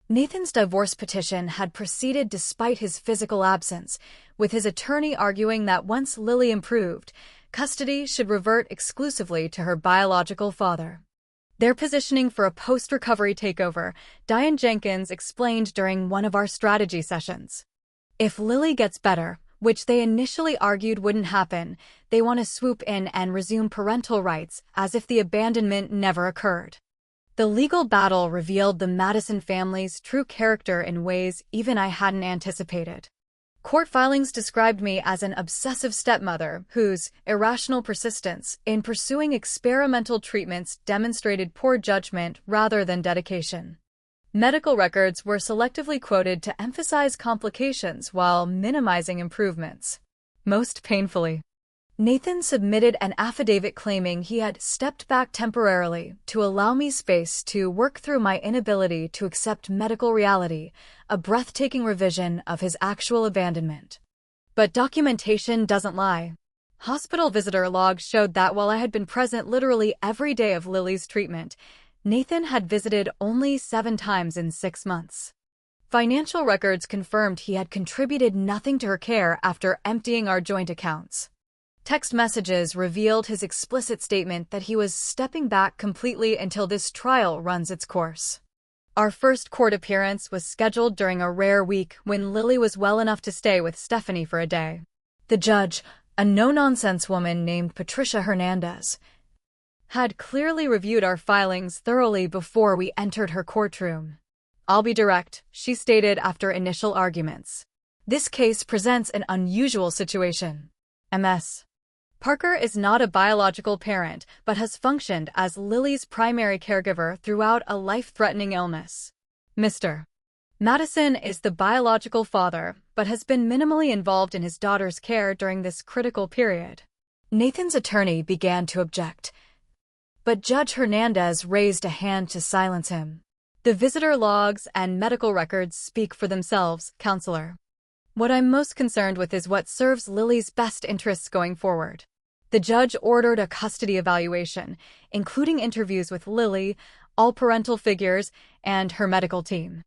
A: Nathan's divorce petition had proceeded despite his physical absence, with his attorney arguing that once Lily improved, custody should revert exclusively to her biological father. Their positioning for a post-recovery takeover, Diane Jenkins explained during one of our strategy sessions. "If Lily gets better, which they initially argued wouldn't happen. They want to swoop in and resume parental rights as if the abandonment never occurred. The legal battle revealed the Madison family's true character in ways even I hadn't anticipated. Court filings described me as an obsessive stepmother whose irrational persistence in pursuing experimental treatments demonstrated poor judgment rather than dedication. Medical records were selectively quoted to emphasize complications while minimizing improvements. Most painfully, Nathan submitted an affidavit claiming he had stepped back temporarily to allow me space to work through my inability to accept medical reality, a breathtaking revision of his actual abandonment. But documentation doesn't lie. Hospital visitor logs showed that while I had been present literally every day of Lily's treatment, Nathan had visited only 7 times in 6 months. Financial records confirmed he had contributed nothing to her care after emptying our joint accounts. Text messages revealed his explicit statement that he was stepping back completely until this trial runs its course. Our first court appearance was scheduled during a rare week when Lily was well enough to stay with Stephanie for a day. The judge, a no-nonsense woman named Patricia Hernandez, had clearly reviewed our filings thoroughly before we entered her courtroom. "I'll be direct," she stated after initial arguments. "This case presents an unusual situation. Ms. Parker is not a biological parent, but has functioned as Lily's primary caregiver throughout a life-threatening illness. Mr. Madison is the biological father, but has been minimally involved in his daughter's care during this critical period." Nathan's attorney began to object, but Judge Hernandez raised a hand to silence him. "The visitor logs and medical records speak for themselves, counselor. What I'm most concerned with is what serves Lily's best interests going forward." The judge ordered a custody evaluation, including interviews with Lily, all parental figures, and her medical team.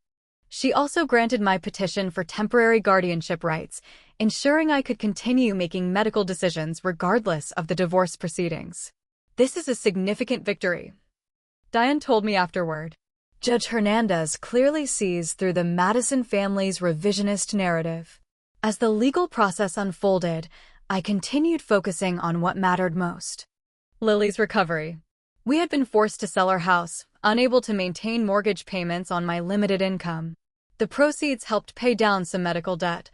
A: She also granted my petition for temporary guardianship rights, ensuring I could continue making medical decisions regardless of the divorce proceedings. "This is a significant victory," Diane told me afterward. Judge Hernandez clearly sees through the Madison family's revisionist narrative. As the legal process unfolded, I continued focusing on what mattered most: Lily's recovery. We had been forced to sell our house, unable to maintain mortgage payments on my limited income. The proceeds helped pay down some medical debt,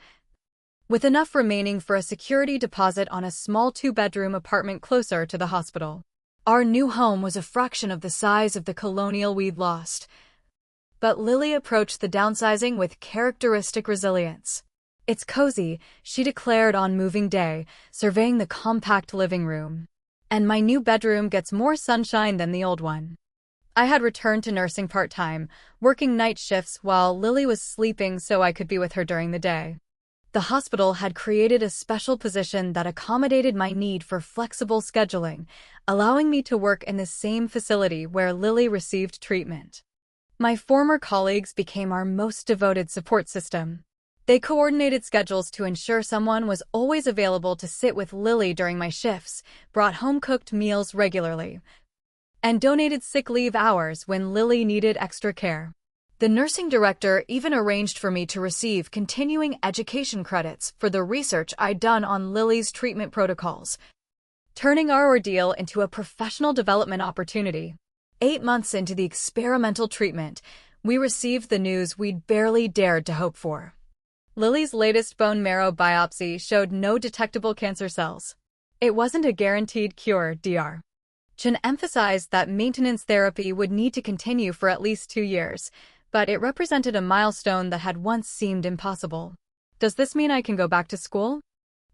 A: with enough remaining for a security deposit on a small 2-bedroom apartment closer to the hospital. Our new home was a fraction of the size of the colonial we'd lost, but Lily approached the downsizing with characteristic resilience. "It's cozy," she declared on moving day, surveying the compact living room. "And my new bedroom gets more sunshine than the old one." I had returned to nursing part-time, working night shifts while Lily was sleeping so I could be with her during the day. The hospital had created a special position that accommodated my need for flexible scheduling, allowing me to work in the same facility where Lily received treatment. My former colleagues became our most devoted support system. They coordinated schedules to ensure someone was always available to sit with Lily during my shifts, brought home-cooked meals regularly, and donated sick leave hours when Lily needed extra care. The nursing director even arranged for me to receive continuing education credits for the research I'd done on Lily's treatment protocols, turning our ordeal into a professional development opportunity. 8 months into the experimental treatment, we received the news we'd barely dared to hope for. Lily's latest bone marrow biopsy showed no detectable cancer cells. It wasn't a guaranteed cure, Dr. Chen emphasized that maintenance therapy would need to continue for at least 2 years, but it represented a milestone that had once seemed impossible. "Does this mean I can go back to school?"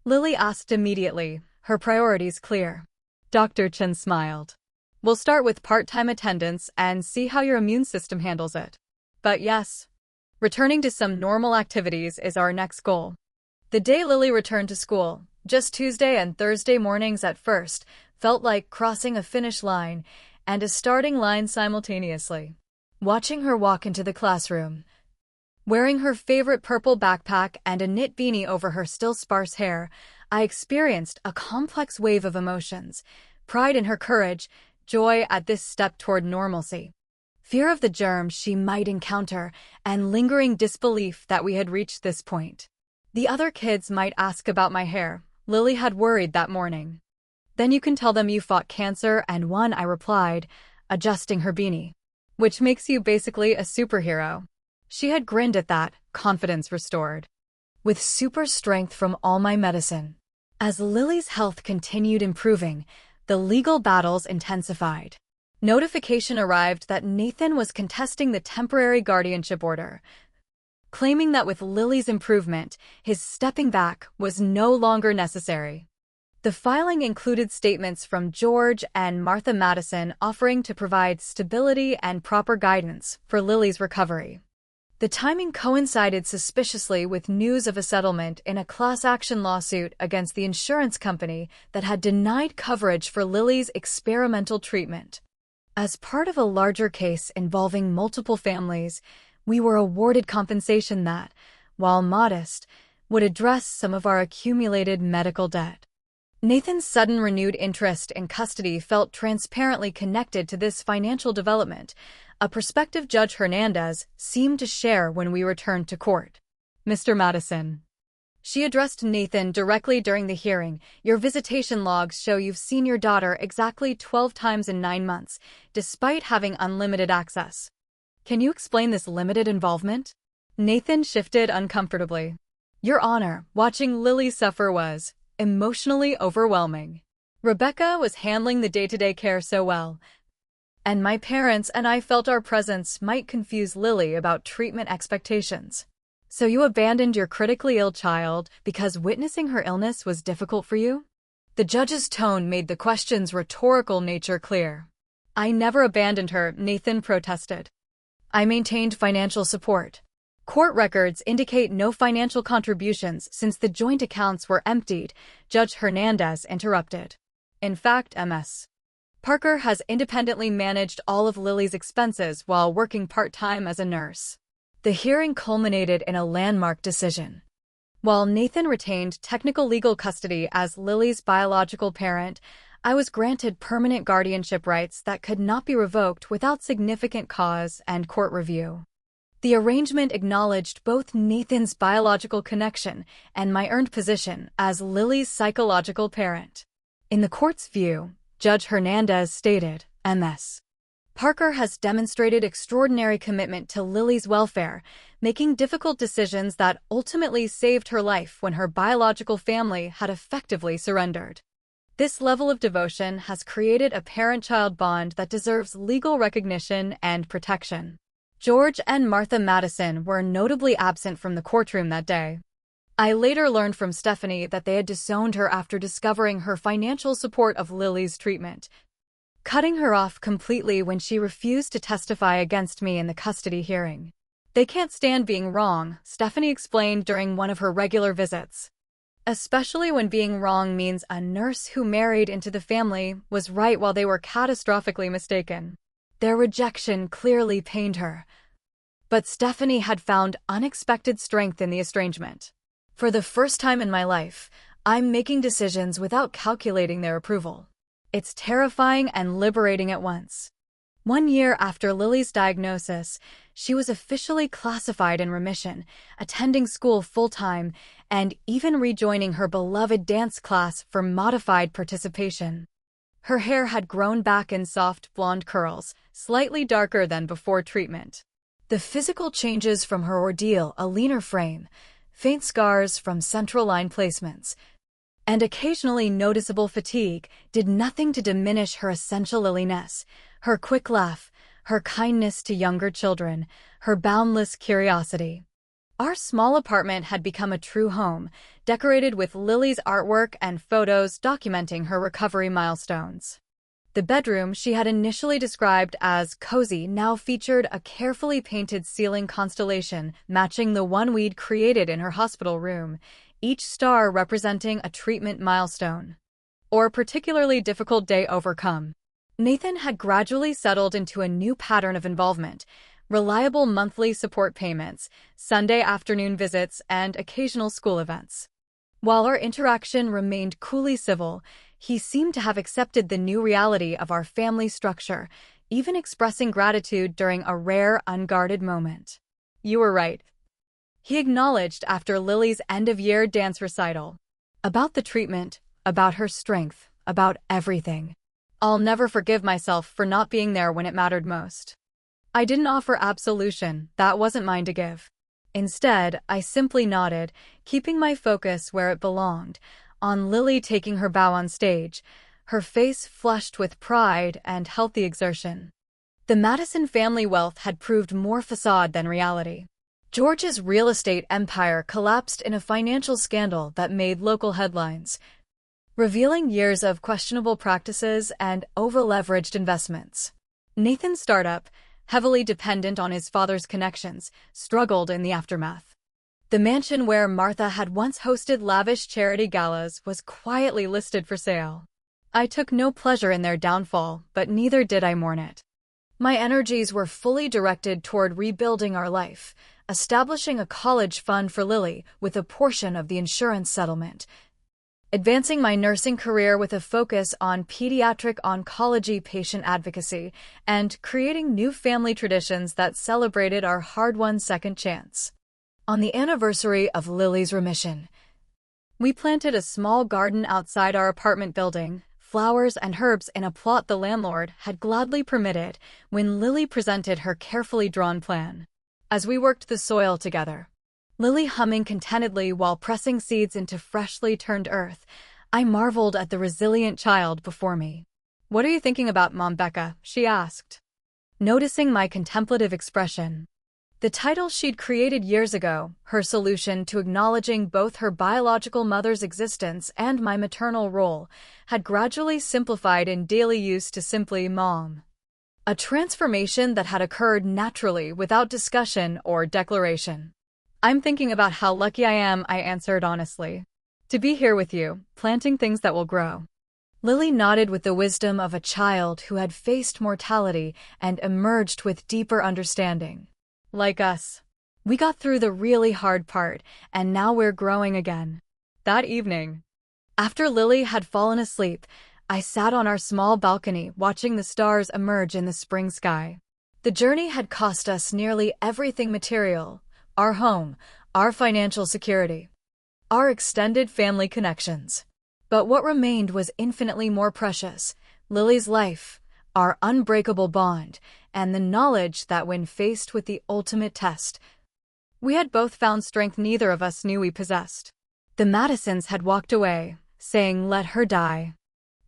A: Lily asked immediately, her priorities clear. Dr. Chen smiled. "We'll start with part-time attendance and see how your immune system handles it. But yes, returning to some normal activities is our next goal." The day Lily returned to school, just Tuesday and Thursday mornings at first, felt like crossing a finish line and a starting line simultaneously. Watching her walk into the classroom, wearing her favorite purple backpack and a knit beanie over her still sparse hair, I experienced a complex wave of emotions: pride in her courage, joy at this step toward normalcy, fear of the germs she might encounter, and lingering disbelief that we had reached this point. The other kids might ask about my hair, Lily had worried that morning. Then you can tell them you fought cancer, and one, I replied, adjusting her beanie. Which makes you basically a superhero. She had grinned at that, confidence restored. With super strength from all my medicine. As Lily's health continued improving, the legal battles intensified. Notification arrived that Nathan was contesting the temporary guardianship order, claiming that with Lily's improvement, his stepping back was no longer necessary. The filing included statements from George and Martha Madison offering to provide stability and proper guidance for Lily's recovery. The timing coincided suspiciously with news of a settlement in a class action lawsuit against the insurance company that had denied coverage for Lily's experimental treatment. As part of a larger case involving multiple families, we were awarded compensation that, while modest, would address some of our accumulated medical debt. Nathan's sudden renewed interest in custody felt transparently connected to this financial development, a perspective Judge Hernandez seemed to share when we returned to court. Mr. Madison. She addressed Nathan directly during the hearing. Your visitation logs show you've seen your daughter exactly 12 times in 9 months, despite having unlimited access. Can you explain this limited involvement? Nathan shifted uncomfortably. Your Honor, watching Lily suffer was emotionally overwhelming. Rebecca was handling the day-to-day care so well, and my parents and I felt our presence might confuse Lily about treatment expectations. So you abandoned your critically ill child because witnessing her illness was difficult for you? The judge's tone made the question's rhetorical nature clear. I never abandoned her, Nathan protested. I maintained financial support. Court records indicate no financial contributions since the joint accounts were emptied, Judge Hernandez interrupted. In fact, Ms. Parker has independently managed all of Lily's expenses while working part-time as a nurse. The hearing culminated in a landmark decision. While Nathan retained technical legal custody as Lily's biological parent, I was granted permanent guardianship rights that could not be revoked without significant cause and court review. The arrangement acknowledged both Nathan's biological connection and my earned position as Lily's psychological parent. In the court's view, Judge Hernandez stated, Ms. Parker has demonstrated extraordinary commitment to Lily's welfare, making difficult decisions that ultimately saved her life when her biological family had effectively surrendered. This level of devotion has created a parent-child bond that deserves legal recognition and protection. George and Martha Madison were notably absent from the courtroom that day. I later learned from Stephanie that they had disowned her after discovering her financial support of Lily's treatment, cutting her off completely when she refused to testify against me in the custody hearing. They can't stand being wrong, Stephanie explained during one of her regular visits. Especially when being wrong means a nurse who married into the family was right while they were catastrophically mistaken. Their rejection clearly pained her. But Stephanie had found unexpected strength in the estrangement. For the first time in my life, I'm making decisions without calculating their approval. It's terrifying and liberating at once. 1 year after Lily's diagnosis, she was officially classified in remission, attending school full-time, and even rejoining her beloved dance class for modified participation. Her hair had grown back in soft blonde curls, slightly darker than before treatment. The physical changes from her ordeal, a leaner frame, faint scars from central line placements, and occasionally noticeable fatigue did nothing to diminish her essential Lilyness, her quick laugh, her kindness to younger children, her boundless curiosity. Our small apartment had become a true home, decorated with Lily's artwork and photos documenting her recovery milestones. The bedroom she had initially described as cozy now featured a carefully painted ceiling constellation matching the one we'd created in her hospital room, each star representing a treatment milestone or particularly difficult day overcome. Nathan had gradually settled into a new pattern of involvement, reliable monthly support payments, Sunday afternoon visits, and occasional school events. While our interaction remained coolly civil, he seemed to have accepted the new reality of our family structure, even expressing gratitude during a rare, unguarded moment. You were right. He acknowledged after Lily's end-of-year dance recital. About the treatment, about her strength, about everything. I'll never forgive myself for not being there when it mattered most. I didn't offer absolution, that wasn't mine to give. Instead, I simply nodded, keeping my focus where it belonged, on Lily taking her bow on stage, her face flushed with pride and healthy exertion. The Madison family wealth had proved more facade than reality. George's real estate empire collapsed in a financial scandal that made local headlines, revealing years of questionable practices and over-leveraged investments. Nathan's startup, heavily dependent on his father's connections, struggled in the aftermath. The mansion where Martha had once hosted lavish charity galas was quietly listed for sale. I took no pleasure in their downfall, but neither did I mourn it. My energies were fully directed toward rebuilding our life, establishing a college fund for Lily with a portion of the insurance settlement, advancing my nursing career with a focus on pediatric oncology patient advocacy, and creating new family traditions that celebrated our hard-won second chance. On the anniversary of Lily's remission, we planted a small garden outside our apartment building, flowers and herbs in a plot the landlord had gladly permitted when Lily presented her carefully drawn plan. As we worked the soil together, Lily humming contentedly while pressing seeds into freshly turned earth, I marveled at the resilient child before me. "What are you thinking about, Mom Becca?" she asked, noticing my contemplative expression. The title she'd created years ago, her solution to acknowledging both her biological mother's existence and my maternal role, had gradually simplified in daily use to simply Mom. A transformation that had occurred naturally without discussion or declaration. "I'm thinking about how lucky I am," I answered honestly, "to be here with you, planting things that will grow." Lily nodded with the wisdom of a child who had faced mortality and emerged with deeper understanding. Like us. We got through the really hard part, and now we're growing again. That evening, after Lily had fallen asleep, I sat on our small balcony watching the stars emerge in the spring sky. The journey had cost us nearly everything material: our home, our financial security, our extended family connections. But what remained was infinitely more precious: Lily's life, our unbreakable bond, and the knowledge that when faced with the ultimate test, we had both found strength neither of us knew we possessed. The Madisons had walked away, saying, "Let her die."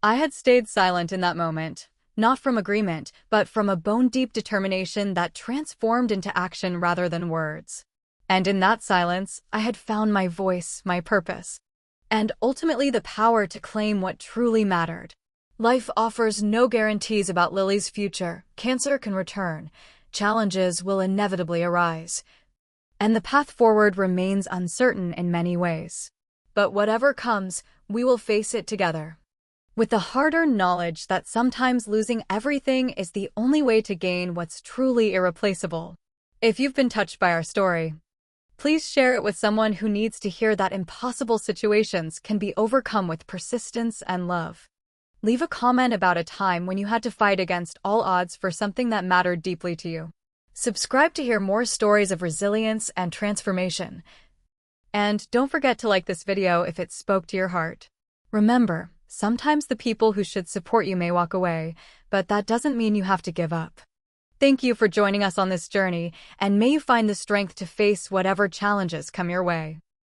A: I had stayed silent in that moment, not from agreement, but from a bone-deep determination that transformed into action rather than words. And in that silence, I had found my voice, my purpose, and ultimately the power to claim what truly mattered. Life offers no guarantees about Lily's future. Cancer can return, challenges will inevitably arise, and the path forward remains uncertain in many ways. But whatever comes, we will face it together, with the hard-earned knowledge that sometimes losing everything is the only way to gain what's truly irreplaceable. If you've been touched by our story, please share it with someone who needs to hear that impossible situations can be overcome with persistence and love. Leave a comment about a time when you had to fight against all odds for something that mattered deeply to you. Subscribe to hear more stories of resilience and transformation. And don't forget to like this video if it spoke to your heart. Remember, sometimes the people who should support you may walk away, but that doesn't mean you have to give up. Thank you for joining us on this journey, and may you find the strength to face whatever challenges come your way.